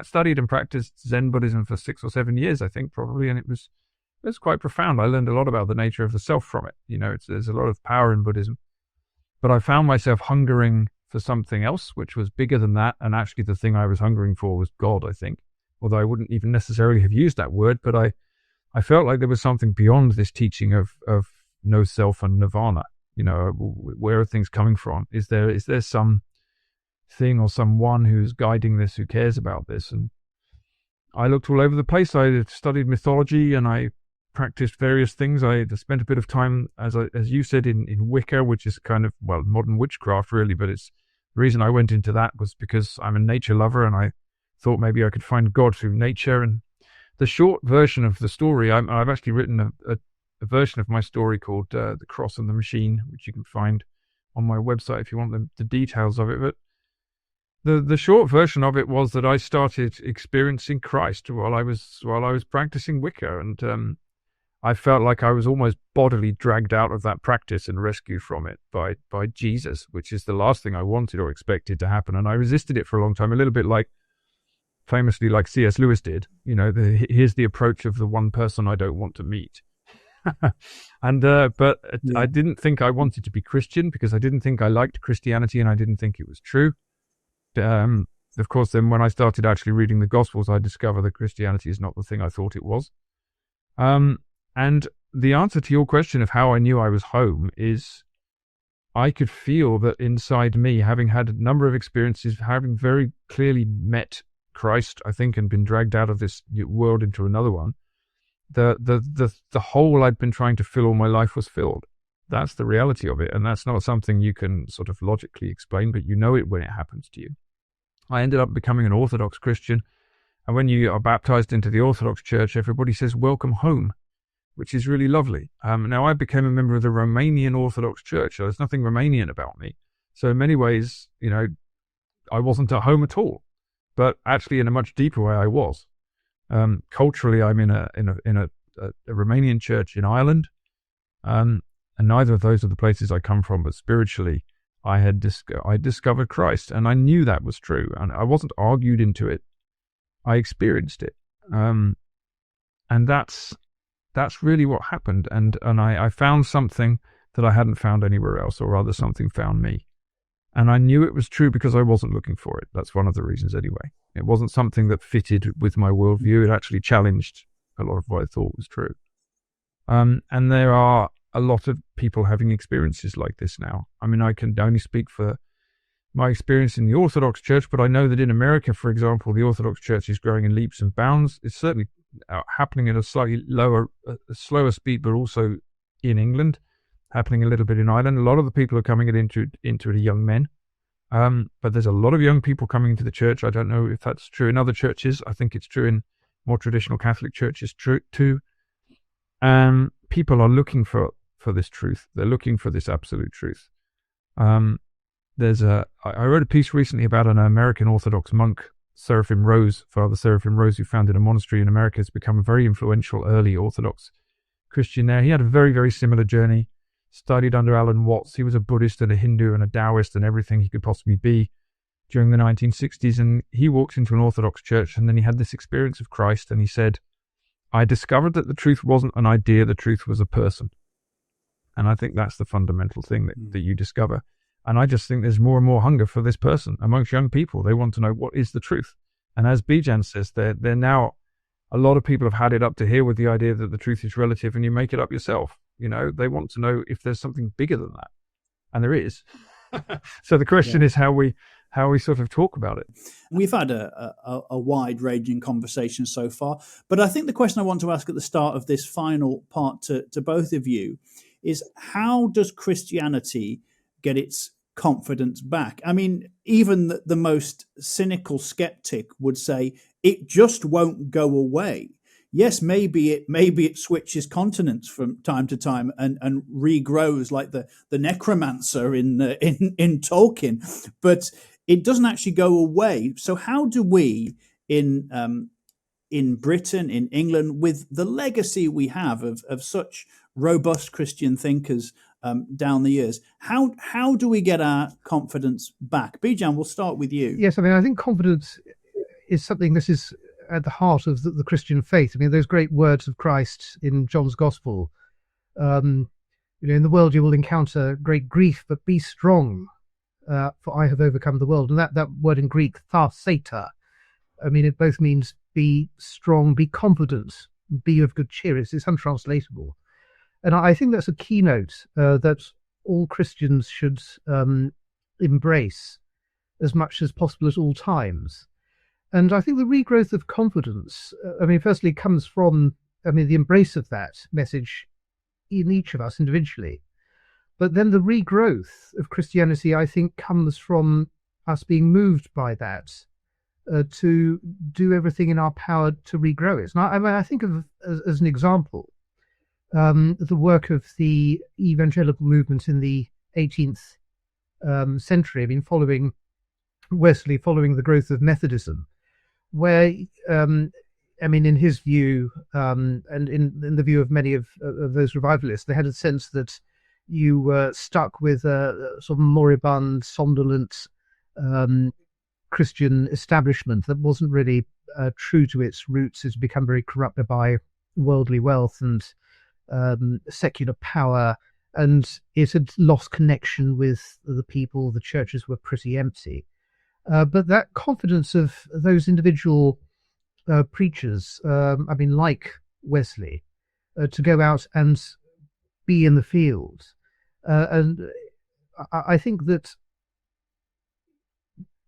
studied and practiced Zen Buddhism for 6 or 7 years, I think, probably, and it was quite profound. I learned a lot about the nature of the self from it. There's a lot of power in Buddhism, but I found myself hungering for something else, which was bigger than that. And actually, the thing I was hungering for was God, I think. Although I wouldn't even necessarily have used that word, but I felt like there was something beyond this teaching of no self and nirvana. Where are things coming from? Is there some thing or someone who's guiding this, who cares about this? And I looked all over the place. I studied mythology and I practiced various things. I spent a bit of time, as you said, in Wicca, which is kind of, well, modern witchcraft really, but the reason I went into that was because I'm a nature lover and I thought maybe I could find God through nature. And the short version of the story, I've actually written a version of my story called The Cross and the Machine, which you can find on my website if you want the details of it. But the short version of it was that I started experiencing Christ while I was practicing Wicca, and I felt like I was almost bodily dragged out of that practice and rescued from it by Jesus, which is the last thing I wanted or expected to happen. And I resisted it for a long time, a little bit famously like C.S. Lewis did. Here's the approach of the one person I don't want to meet. And but I didn't think I wanted to be Christian because I didn't think I liked Christianity and I didn't think it was true. Of course, then when I started actually reading the Gospels, I discovered that Christianity is not the thing I thought it was. And the answer to your question of how I knew I was home is I could feel that inside me, having had a number of experiences, having very clearly met Christ, I think, and been dragged out of this world into another one, the hole I'd been trying to fill all my life was filled. That's the reality of it, and that's not something you can sort of logically explain, but you know it when it happens to you. I ended up becoming an Orthodox Christian, and when you are baptized into the Orthodox Church, everybody says welcome home, which is really lovely. Now I became a member of the Romanian Orthodox Church, so there's nothing Romanian about me. So in many ways, I wasn't at home at all, but actually in a much deeper way I was. Culturally, I'm in a Romanian church in Ireland, and neither of those are the places I come from. But spiritually, I discovered Christ, and I knew that was true, and I wasn't argued into it. I experienced it, and that's really what happened. And I found something that I hadn't found anywhere else, or rather, something found me. And I knew it was true because I wasn't looking for it. That's one of the reasons anyway. It wasn't something that fitted with my worldview. It actually challenged a lot of what I thought was true. And there are a lot of people having experiences like this now. I mean, I can only speak for my experience in the Orthodox Church, but I know that in America, for example, the Orthodox Church is growing in leaps and bounds. It's certainly happening at a slightly slower speed, but also in England, happening a little bit in Ireland. A lot of the people are coming into it are young men. But there's a lot of young people coming into the church. I don't know if that's true in other churches. I think it's true in more traditional Catholic churches too. People are looking for this truth. They're looking for this absolute truth. I wrote a piece recently about an American Orthodox monk, Father Seraphim Rose, who founded a monastery in America. Has become a very influential early Orthodox Christian there. He had a very, very similar journey. Studied under Alan Watts. He was a Buddhist and a Hindu and a Taoist and everything he could possibly be during the 1960s. And he walked into an Orthodox church, and then he had this experience of Christ, and he said, I discovered that the truth wasn't an idea, the truth was a person. And I think that's the fundamental thing that you discover. And I just think there's more and more hunger for this person amongst young people. They want to know what is the truth. And as Bijan says, they're now, a lot of people have had it up to here with the idea that the truth is relative and you make it up yourself. They want to know if there's something bigger than that. And there is. So the question is how we sort of talk about it. We've had a wide-ranging conversation so far, but I think the question I want to ask at the start of this final part to both of you is, how does Christianity get its confidence back? I mean, even the most cynical skeptic would say it just won't go away. Yes, maybe it switches continents from time to time and regrows like the necromancer in Tolkien, but it doesn't actually go away. So how do we in Britain, in England, with the legacy we have of such robust Christian thinkers down the years, how do we get our confidence back? Bijan, we'll start with you. Yes, I mean, I think confidence is something this is at the heart of the Christian faith. I mean, those great words of Christ in John's Gospel, in the world you will encounter great grief, but be strong, for I have overcome the world. And that word in Greek, tharseta, I mean, it both means be strong, be confident, be of good cheer. It's untranslatable. And I think that's a keynote that all Christians should embrace as much as possible at all times. And I think the regrowth of confidence, firstly comes from, the embrace of that message in each of us individually. But then the regrowth of Christianity, I think, comes from us being moved by that to do everything in our power to regrow it. And I think of, as an example, the work of the evangelical movement in the 18th century, following Wesley, following the growth of Methodism, where, in his view, and in the view of many of those revivalists, they had a sense that you were stuck with a sort of moribund, somnolent Christian establishment that wasn't really true to its roots. It's become very corrupted by worldly wealth and secular power, and it had lost connection with the people. The churches were pretty empty. But that confidence of those individual preachers, like Wesley, to go out and be in the field. And I think that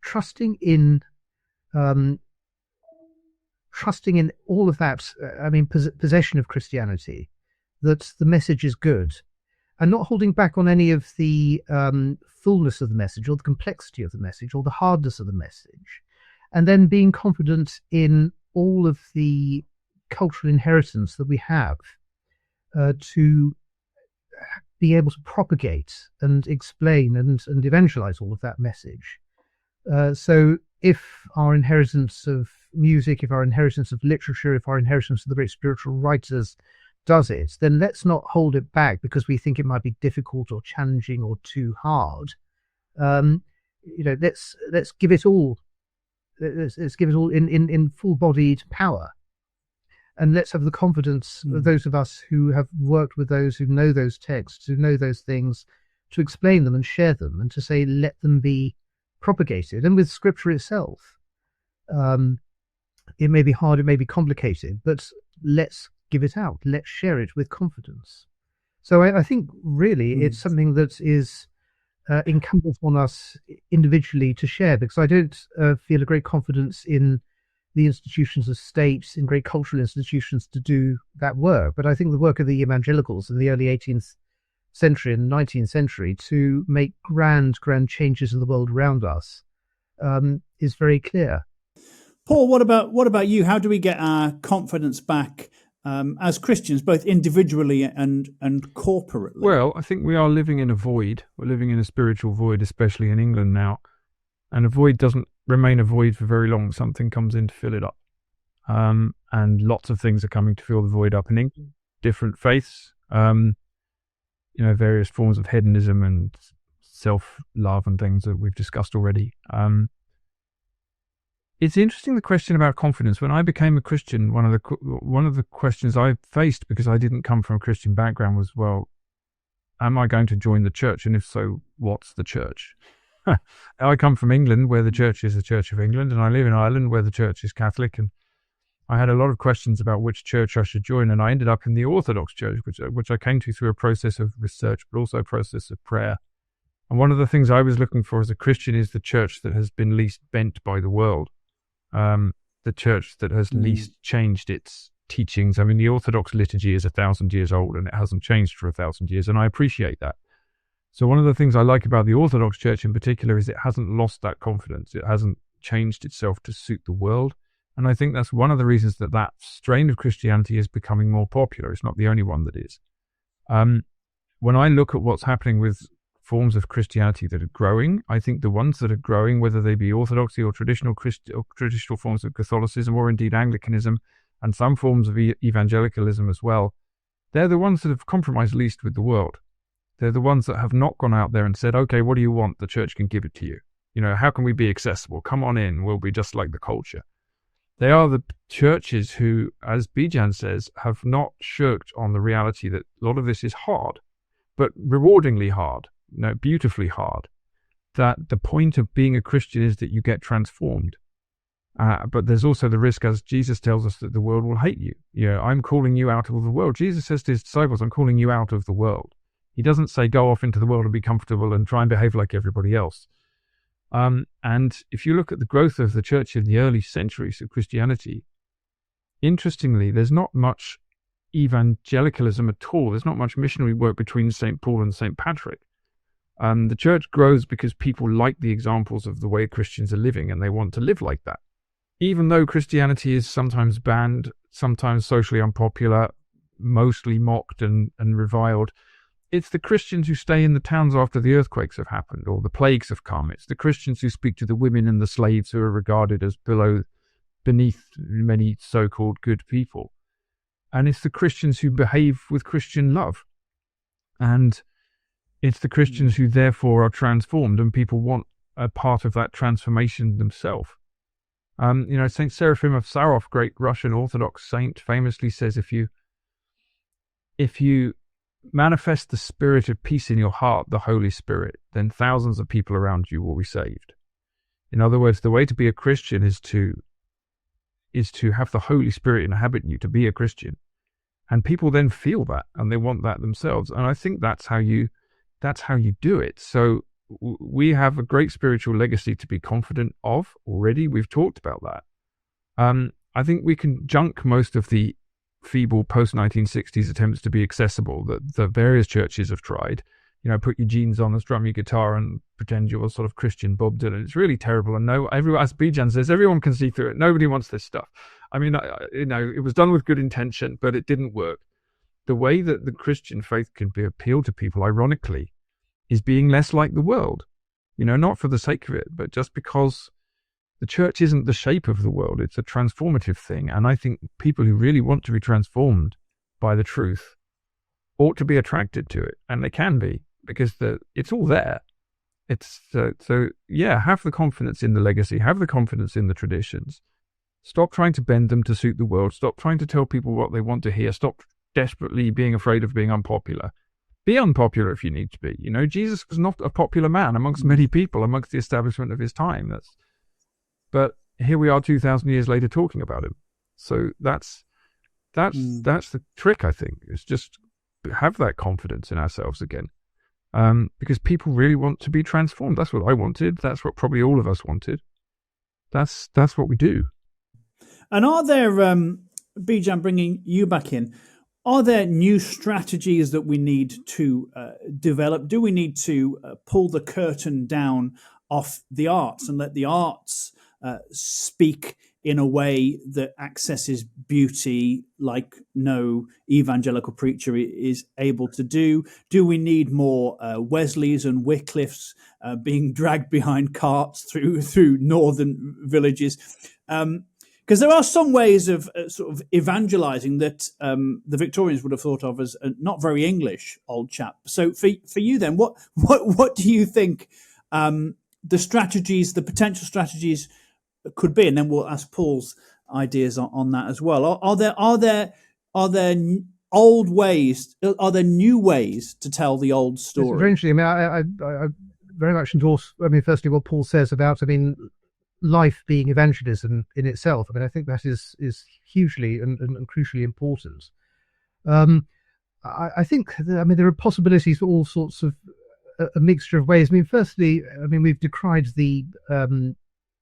trusting in trusting in all of that, possession of Christianity, that the message is good, and not holding back on any of the fullness of the message or the complexity of the message or the hardness of the message, and then being confident in all of the cultural inheritance that we have to be able to propagate and explain and evangelize all of that message. So if our inheritance of music, if our inheritance of literature, if our inheritance of the great spiritual writers does it, then let's not hold it back because we think it might be difficult or challenging or too hard. Let's give it all. Let's give it all in full-bodied power. And let's have the confidence of those of us who have worked with those who know those texts, who know those things, to explain them and share them, and to say, let them be propagated. And with Scripture itself, it may be hard, it may be complicated, but let's give it out. Let's share it with confidence. So I think really it's something that is incumbent on us individually to share, because I don't feel a great confidence in the institutions of states, in great cultural institutions to do that work. But I think the work of the evangelicals in the early 18th century and 19th century to make grand changes in the world around us is very clear. Paul, what about you? How do we get our confidence back as Christians, both individually and corporately? Well, I think we are living in a void. We're living in a spiritual void, especially in England now. And a void doesn't remain a void for very long. Something comes in to fill it up. And lots of things are coming to fill the void up in England. Different faiths, various forms of hedonism and self-love and things that we've discussed already. It's interesting, the question about confidence. When I became a Christian, one of the questions I faced, because I didn't come from a Christian background, was, well, am I going to join the church? And if so, what's the church? I come from England, where the church is the Church of England, and I live in Ireland, where the church is Catholic, and I had a lot of questions about which church I should join, and I ended up in the Orthodox Church, which I came to through a process of research, but also a process of prayer. And one of the things I was looking for as a Christian is the church that has been least bent by the world, the church that has least changed its teachings. I mean, the Orthodox liturgy is 1,000 years old, and it hasn't changed for 1,000 years, and I appreciate that. So one of the things I like about the Orthodox Church in particular is it hasn't lost that confidence. It hasn't changed itself to suit the world. And I think that's one of the reasons that strain of Christianity is becoming more popular. It's not the only one that is. When I look at what's happening with forms of Christianity that are growing, I think the ones that are growing, whether they be Orthodoxy or traditional forms of Catholicism, or indeed Anglicanism, and some forms of evangelicalism as well, they're the ones that have compromised least with the world. They're the ones that have not gone out there and said, okay, what do you want? The church can give it to you. How can we be accessible? Come on in. We'll be just like the culture. They are the churches who, as Bijan says, have not shirked on the reality that a lot of this is hard, but rewardingly hard, beautifully hard. That the point of being a Christian is that you get transformed. But there's also the risk, as Jesus tells us, that the world will hate you. I'm calling you out of the world. Jesus says to his disciples, I'm calling you out of the world. He doesn't say go off into the world and be comfortable and try and behave like everybody else. And if you look at the growth of the church in the early centuries of Christianity, interestingly, there's not much evangelicalism at all. There's not much missionary work between St. Paul and St. Patrick. The church grows because people like the examples of the way Christians are living, and they want to live like that. Even though Christianity is sometimes banned, sometimes socially unpopular, mostly mocked and reviled, it's the Christians who stay in the towns after the earthquakes have happened or the plagues have come. It's the Christians who speak to the women and the slaves who are regarded as beneath many so-called good people. And it's the Christians who behave with Christian love. And it's the Christians who therefore are transformed, and people want a part of that transformation themselves. Saint Seraphim of Sarov, great Russian Orthodox saint, famously says, if you manifest the spirit of peace in your heart, the Holy Spirit, then thousands of people around you will be saved. In other words, the way to be a Christian is to have the Holy Spirit inhabit you, to be a Christian. And people then feel that, and they want that themselves. And I think that's how you do it. So we have a great spiritual legacy to be confident of already. We've talked about that. I think we can junk most of the feeble post-1960s attempts to be accessible that the various churches have tried. Put your jeans on and strum your guitar and pretend you're sort of Christian Bob Dylan. It's really terrible. And everyone, as Bijan says, everyone can see through it. Nobody wants this stuff. I mean, it was done with good intention, but it didn't work. The way that the Christian faith can be appealed to people, ironically, is being less like the world. Not for the sake of it, but just because the church isn't the shape of the world. It's a transformative thing. And I think people who really want to be transformed by the truth ought to be attracted to it. And they can be, because it's all there. It's have the confidence in the legacy, have the confidence in the traditions. Stop trying to bend them to suit the world. Stop trying to tell people what they want to hear. Stop desperately being afraid of being unpopular. Be unpopular if you need to be. Jesus was not a popular man amongst many people, amongst the establishment of his time. But here we are 2,000 years later talking about him. So that's the trick, I think, is just have that confidence in ourselves again. Because people really want to be transformed. That's what I wanted. That's what probably all of us wanted. That's what we do. And are there, Bijan, bringing you back in, are there new strategies that we need to develop? Do we need to pull the curtain down off the arts and let the arts speak in a way that accesses beauty like no evangelical preacher is able to do? Do we need more Wesleys and Wycliffes being dragged behind carts through northern villages? Because there are some ways of sort of evangelizing that the Victorians would have thought of as not very English, old chap. So for you then, what do you think the strategies, the potential strategies could be? And then we'll ask Paul's ideas on that as well. Are there old ways? Are there new ways to tell the old story? It's very interesting. I very much endorse. Firstly, what Paul says about life being evangelism in itself. I think that is hugely and crucially important. I think there are possibilities for all sorts of a mixture of ways. Firstly, we've decried the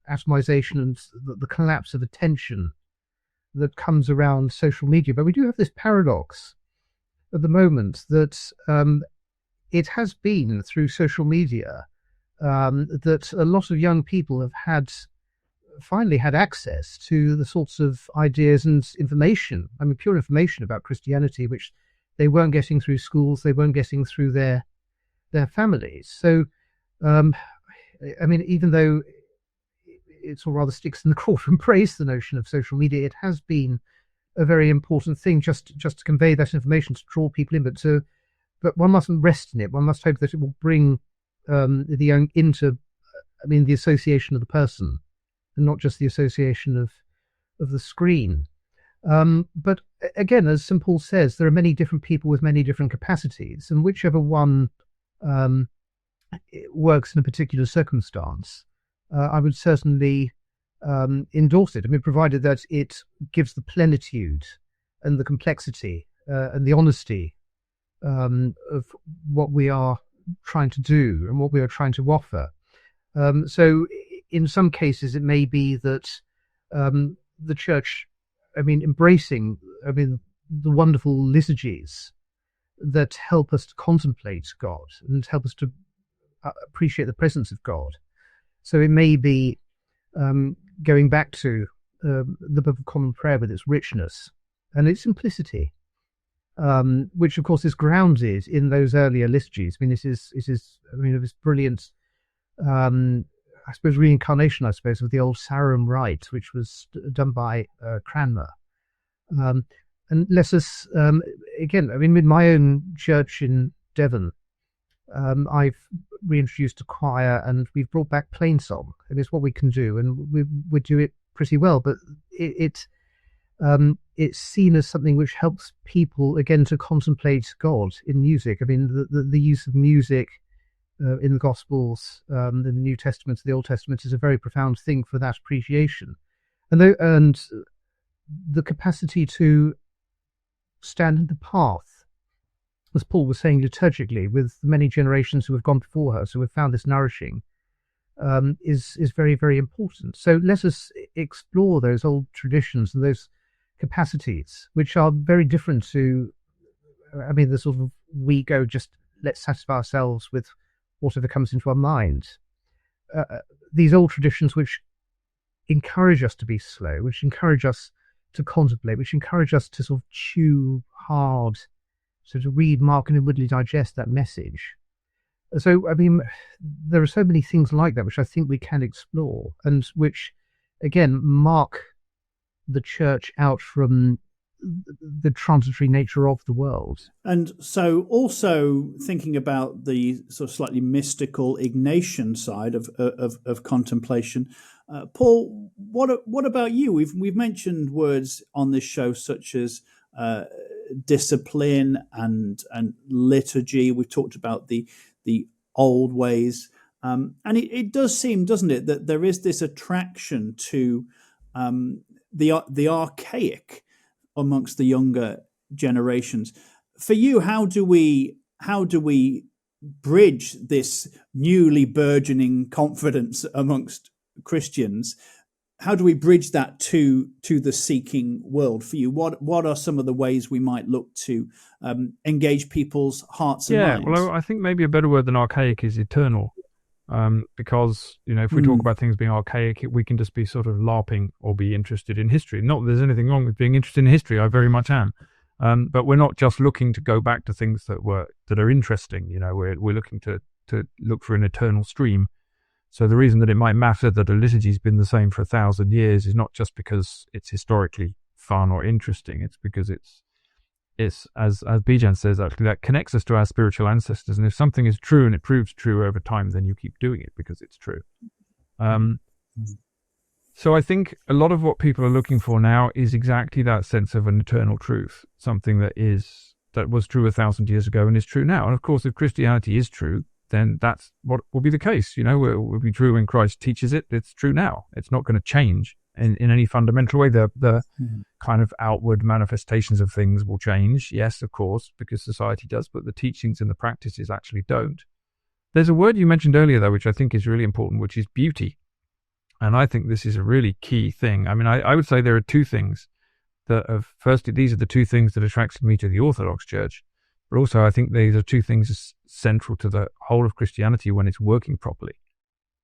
atomization and the collapse of attention that comes around social media, but we do have this paradox at the moment that it has been through social media that a lot of young people have finally had access to the sorts of ideas and information, pure information about Christianity, which they weren't getting through schools, they weren't getting through their families. So, even though it all rather sticks in the craw to embrace the notion of social media, it has been a very important thing just to convey that information, to draw people in, but one mustn't rest in it. One must hope that it will bring the young into, the association of the person, and not just the association of the screen. But again, as St. Paul says, there are many different people with many different capacities, and whichever one works in a particular circumstance, I would certainly endorse it. Provided that it gives the plenitude and the complexity and the honesty of what we are trying to do and what we are trying to offer. So in some cases, it may be that the church, embracing, the wonderful liturgies that help us to contemplate God and help us to appreciate the presence of God. So it may be going back to the Book of Common Prayer with its richness and its simplicity, which of course is grounded in those earlier liturgies. This is this brilliant, reincarnation, of the old Sarum rite, which was done by Cranmer. And let us, again, with my own church in Devon, I've reintroduced a choir and we've brought back plain song, and it's what we can do, and we do it pretty well, but it's seen as something which helps people again to contemplate God in music. The use of music in the Gospels, in the New Testament, the Old Testament, is a very profound thing for that appreciation, and the capacity to stand in the path, as Paul was saying liturgically, with many generations who have gone before her, so we've found this nourishing. is very, very important. So let us explore those old traditions and those capacities, which are very different to, I mean, the sort of we go just let's satisfy ourselves with whatever comes into our mind. These old traditions which encourage us to be slow, which encourage us to contemplate, which encourage us to sort of chew hard, so to read, mark, and inwardly digest that message. So, I mean, there are so many things like that which I think we can explore, and which, again, mark the church out from the transitory nature of the world. And so also thinking about the sort of slightly mystical Ignatian side of contemplation, Paul, what about you? We've mentioned words on this show such as discipline and liturgy. We've talked about the old ways, and it does seem, doesn't it, that there is this attraction to the archaic amongst the younger generations. For you, how do we bridge this newly burgeoning confidence amongst Christians? How do we bridge that to the seeking world? For you, what are some of the ways we might look to engage people's hearts and minds? Yeah, well, I think maybe a better word than archaic is eternal. Because, if we talk about things being archaic, we can just be sort of LARPing or be interested in history. Not that there's anything wrong with being interested in history. I very much am. But we're not just looking to go back to things that are interesting. We're looking to look for an eternal stream. So the reason that it might matter that a liturgy's been the same for 1,000 years is not just because it's historically fun or interesting. It's because it's as Bijan says, actually, that connects us to our spiritual ancestors. And if something is true and it proves true over time, then you keep doing it because it's true. So I think a lot of what people are looking for now is exactly that sense of an eternal truth, something that was true 1,000 years ago and is true now. And of course, if Christianity is true, then that's what will be the case. It will be true when Christ teaches it. It's true now. It's not going to change in any fundamental way. The kind of outward manifestations of things will change, yes, of course, because society does, but the teachings and the practices actually don't. There's a word you mentioned earlier, though, which I think is really important, which is beauty. And I think this is a really key thing. I mean, I would say there are two things firstly, these are the two things that attracted me to the Orthodox Church, but also I think these are two things central to the whole of Christianity when it's working properly.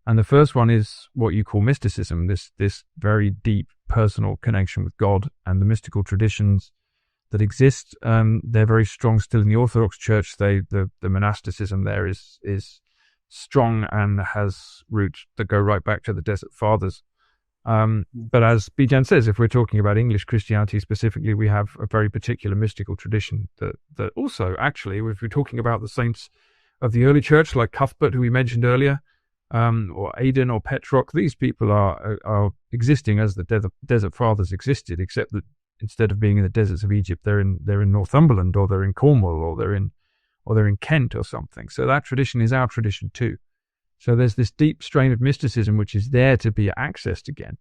And the first one is what you call mysticism, this very deep personal connection with God, and the mystical traditions that exist. They're very strong still in the Orthodox Church. The monasticism there is strong and has roots that go right back to the Desert Fathers. But as Bijan says, if we're talking about English Christianity specifically, we have a very particular mystical tradition that also, actually, if we're talking about the saints of the early church, like Cuthbert, who we mentioned earlier, or Aidan or Petrock, these people are existing as the Desert Fathers existed, except that instead of being in the deserts of Egypt, they're in Northumberland, or they're in Cornwall, or they're in Kent or something. So that tradition is our tradition too. So there's this deep strain of mysticism which is there to be accessed again.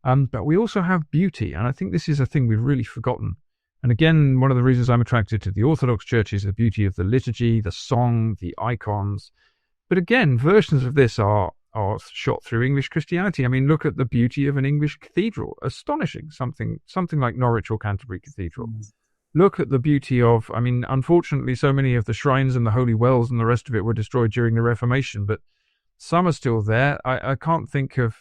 But we also have beauty, and I think this is a thing we've really forgotten. And again, one of the reasons I'm attracted to the Orthodox Church is the beauty of the liturgy, the song, the icons. But again, versions of this are shot through English Christianity. I mean, look at the beauty of an English cathedral. Astonishing. Something like Norwich or Canterbury Cathedral. Look at the beauty of, I mean, unfortunately, so many of the shrines and the holy wells and the rest of it were destroyed during the Reformation, but some are still there. I can't think of,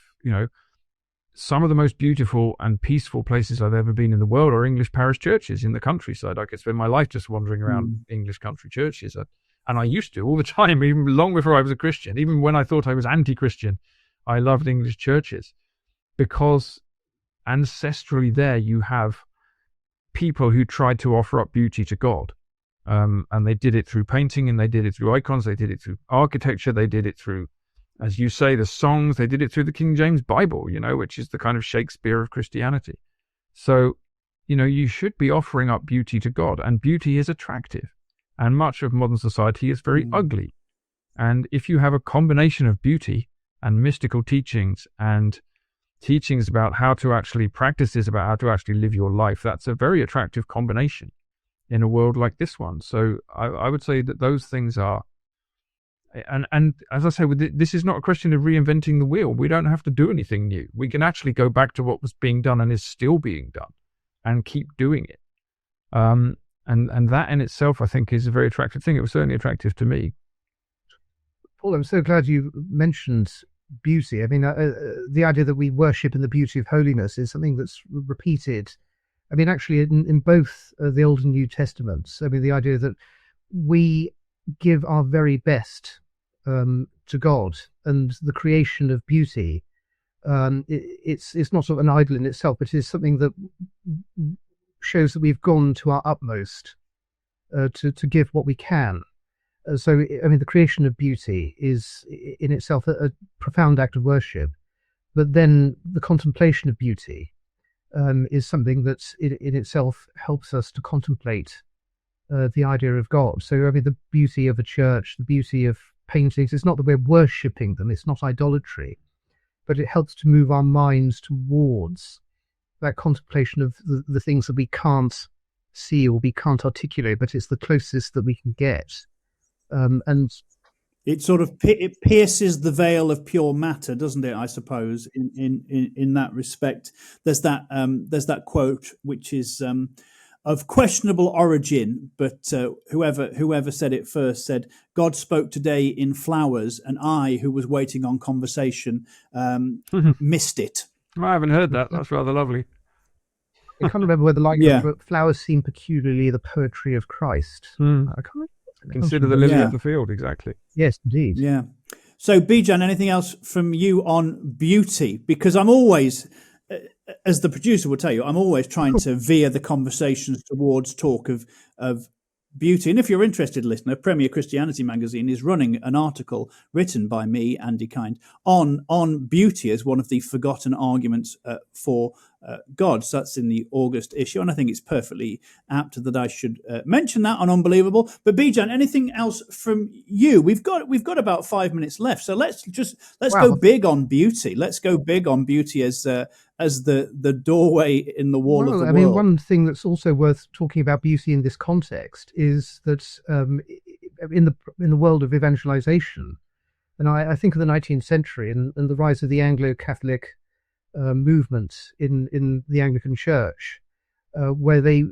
some of the most beautiful and peaceful places I've ever been in the world are English parish churches in the countryside. I could spend my life just wandering around English country churches. And I used to all the time, even long before I was a Christian. Even when I thought I was anti-Christian, I loved English churches. Because ancestrally there you have people who tried to offer up beauty to God. And they did it through painting, and they did it through icons, they did it through architecture, they did it through, as you say, the songs, they did it through the King James Bible, which is the kind of Shakespeare of Christianity. So, you should be offering up beauty to God, and beauty is attractive. And much of modern society is very ugly. And if you have a combination of beauty and mystical teachings and teachings about how to actually practices about how to actually live your life, that's a very attractive combination in a world like this one. So I would say that those things are And as I say, this is not a question of reinventing the wheel. We don't have to do anything new. We can actually go back to what was being done and is still being done, and keep doing it. And that in itself, I think, is a very attractive thing. It was certainly attractive to me. Paul, I'm so glad you mentioned beauty. I mean, the idea that we worship in the beauty of holiness is something that's repeated. I mean, actually, in both the Old and New Testaments. I mean, the idea that we give our very best to God, and the creation of beauty. It's not sort of an idol in itself, but it is something that shows that we've gone to our utmost to give what we can. So, I mean, the creation of beauty is in itself a profound act of worship, but then the contemplation of beauty is something that in itself helps us to contemplate the idea of God. So, I mean, the beauty of a church, the beauty of paintings, it's not that we're worshipping them, it's not idolatry, but it helps to move our minds towards that contemplation of the things that we can't see or we can't articulate, but it's the closest that we can get. And it sort of it pierces the veil of pure matter, doesn't it? I suppose in that respect, there's that quote which is of questionable origin, but whoever said it first said, "God spoke today in flowers, and I, who was waiting on conversation, missed it." I haven't heard that. That's rather lovely. I can't remember whether but flowers seem peculiarly the poetry of Christ. I can't remember. Consider the lily of the field, exactly. Yes, indeed. Yeah. So, Bijan, anything else from you on beauty? Because I'm always, as the producer will tell you, I'm always trying to veer the conversations towards talk of beauty. And if you're interested, listener, Premier Christianity magazine is running an article written by me, Andy Kind, on beauty as one of the forgotten arguments for God. So that's in the August issue, and I think it's perfectly apt that I should mention that on Unbelievable. But Bijan, anything else from you? We've got about 5 minutes left, so let's go big on beauty. Let's go big on beauty as the doorway in the wall of the world. I mean, one thing that's also worth talking about beauty in this context is that in the world of evangelization, and I think of the 19th century and the rise of the Anglo-Catholic movement in the Anglican Church, where they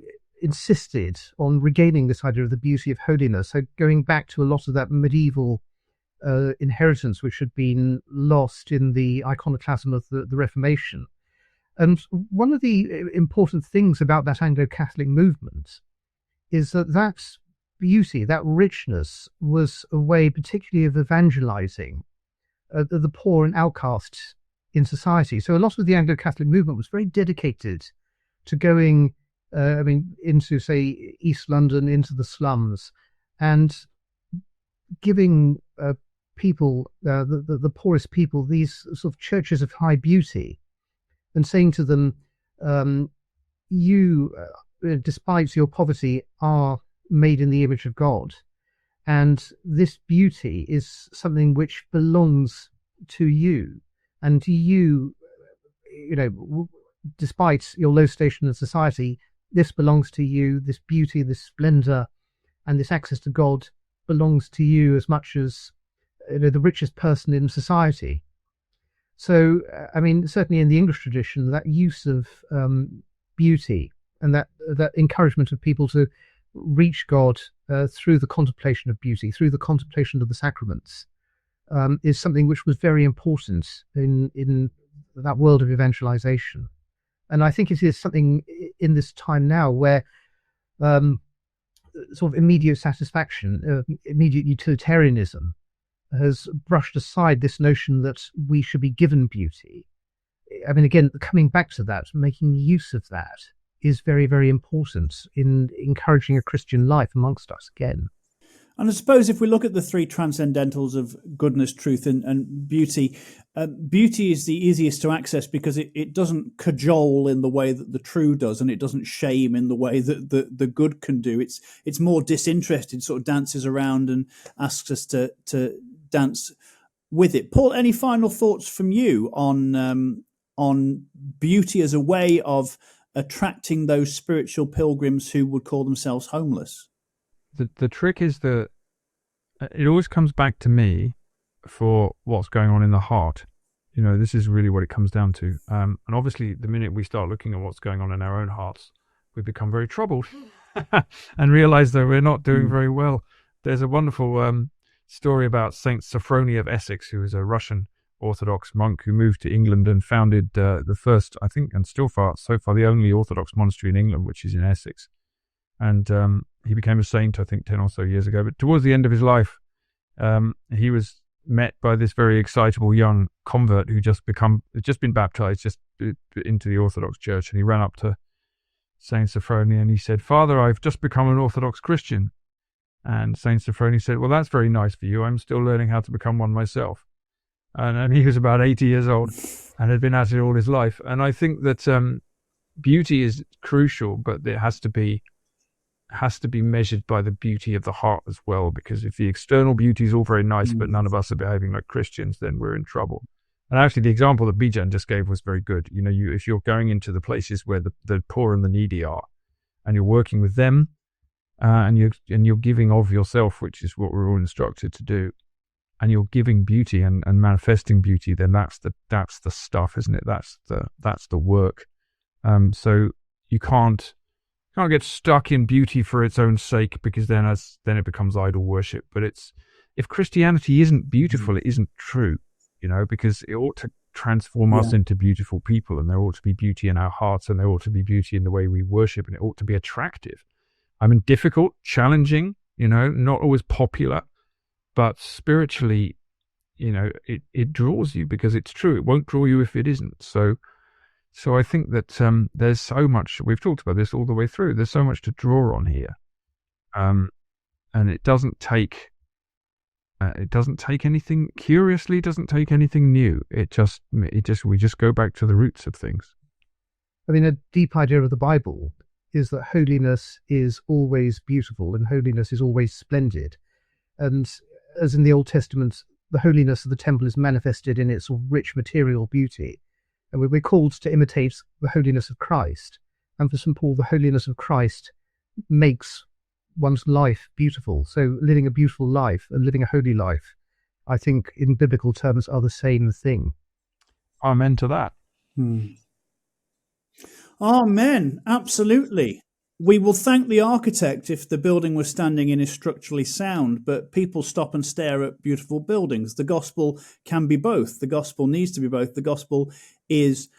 insisted on regaining this idea of the beauty of holiness. So going back to a lot of that medieval inheritance which had been lost in the iconoclasm of the Reformation. And one of the important things about that Anglo-Catholic movement is that beauty, that richness, was a way particularly of evangelizing the poor and outcasts in society. So a lot of the Anglo-Catholic movement was very dedicated to going, into, say, East London, into the slums, and giving people, the poorest people, these sort of churches of high beauty, and saying to them, you, despite your poverty, are made in the image of God. And this beauty is something which belongs to you. And you, despite your low station in society, this belongs to you. This beauty, this splendor, and this access to God belongs to you as much as the richest person in society. So, I mean, certainly in the English tradition, that use of beauty and that encouragement of people to reach God through the contemplation of beauty, through the contemplation of the sacraments, is something which was very important in that world of evangelization. And I think it is something in this time now where sort of immediate satisfaction, immediate utilitarianism has brushed aside this notion that we should be given beauty. I mean, again, coming back to that, making use of that is very, very important in encouraging a Christian life amongst us again. And I suppose if we look at the three transcendentals of goodness, truth, and beauty, beauty is the easiest to access because it doesn't cajole in the way that the true does, and it doesn't shame in the way that the good can do. It's more disinterested, sort of dances around and asks us to dance with it. Paul, any final thoughts from you on beauty as a way of attracting those spiritual pilgrims who would call themselves homeless? The trick is that it always comes back to me for what's going on in the heart. This is really what it comes down to. And obviously, the minute we start looking at what's going on in our own hearts, we become very troubled and realize that we're not doing very well. There's a wonderful story about Saint Sophrony of Essex, who was a Russian Orthodox monk who moved to England and founded the first, I think, and so far the only Orthodox monastery in England, which is in Essex. And he became a saint, I think, 10 or so years ago. But towards the end of his life, he was met by this very excitable young convert who just been baptized into the Orthodox Church, and he ran up to Saint Sophrony and he said, "Father, I've just become an Orthodox Christian." And Saint Sophrony said, "Well, that's very nice for you. I'm still learning how to become one myself." And he was about 80 years old and had been at it all his life. And I think that beauty is crucial, but it has to be measured by the beauty of the heart as well, because if the external beauty is all very nice, but none of us are behaving like Christians, then we're in trouble. And actually, the example that Bijan just gave was very good. If you're going into the places where the poor and the needy are, and you're working with them, and you're giving of yourself, which is what we're all instructed to do, and you're giving beauty and manifesting beauty, then that's the stuff, isn't it? That's the work. So you can't get stuck in beauty for its own sake, because then it becomes idol worship. But if Christianity isn't beautiful, it isn't true, because it ought to transform us into beautiful people, and there ought to be beauty in our hearts, and there ought to be beauty in the way we worship, and it ought to be attractive. I mean, difficult, challenging, not always popular, but spiritually, it draws you because it's true. It won't draw you if it isn't. So I think that there's so much, we've talked about this all the way through, there's so much to draw on here. And it doesn't take anything, curiously, it doesn't take anything new. We just go back to the roots of things. I mean, a deep idea of the Bible is that holiness is always beautiful and holiness is always splendid. And as in the Old Testament, the holiness of the temple is manifested in its rich material beauty. And we're called to imitate the holiness of Christ. And for St. Paul, the holiness of Christ makes one's life beautiful. So living a beautiful life and living a holy life, I think in biblical terms, are the same thing. Amen to that. Amen. Absolutely. We will thank the architect if the building was standing and is structurally sound, but people stop and stare at beautiful buildings. The gospel can be both. The gospel needs to be both. The gospel is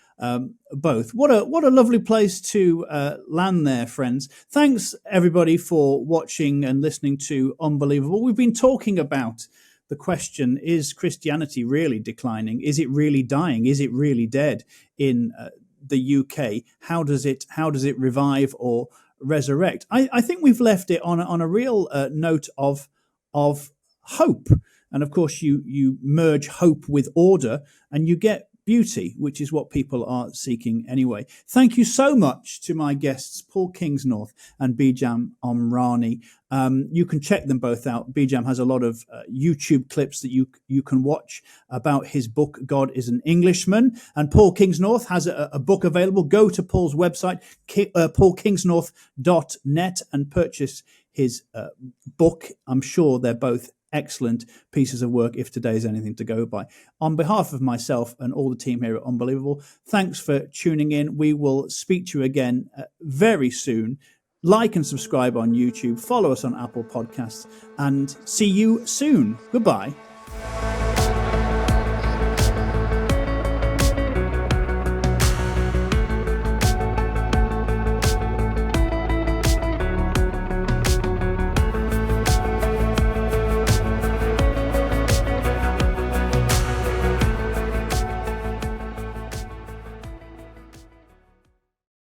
both. What a lovely place to land there, friends. Thanks, everybody, for watching and listening to Unbelievable. We've been talking about the question, is Christianity really declining? Is it really dying? Is it really dead in the UK? How does it revive or resurrect? I think we've left it on a real note of hope, and of course you merge hope with order and you get beauty, which is what people are seeking anyway. Thank you so much to my guests, Paul Kingsnorth and Bijan Omrani. You can check them both out. Bijan has a lot of YouTube clips that you can watch about his book, God is an Englishman. And Paul Kingsnorth has a book available. Go to Paul's website, paulkingsnorth.net, and purchase his book. I'm sure they're both excellent pieces of work, if today is anything to go by. On behalf of myself and all the team here at Unbelievable, thanks for tuning in. We will speak to you again very soon. Like and subscribe on YouTube, follow us on Apple Podcasts, and see you soon. Goodbye.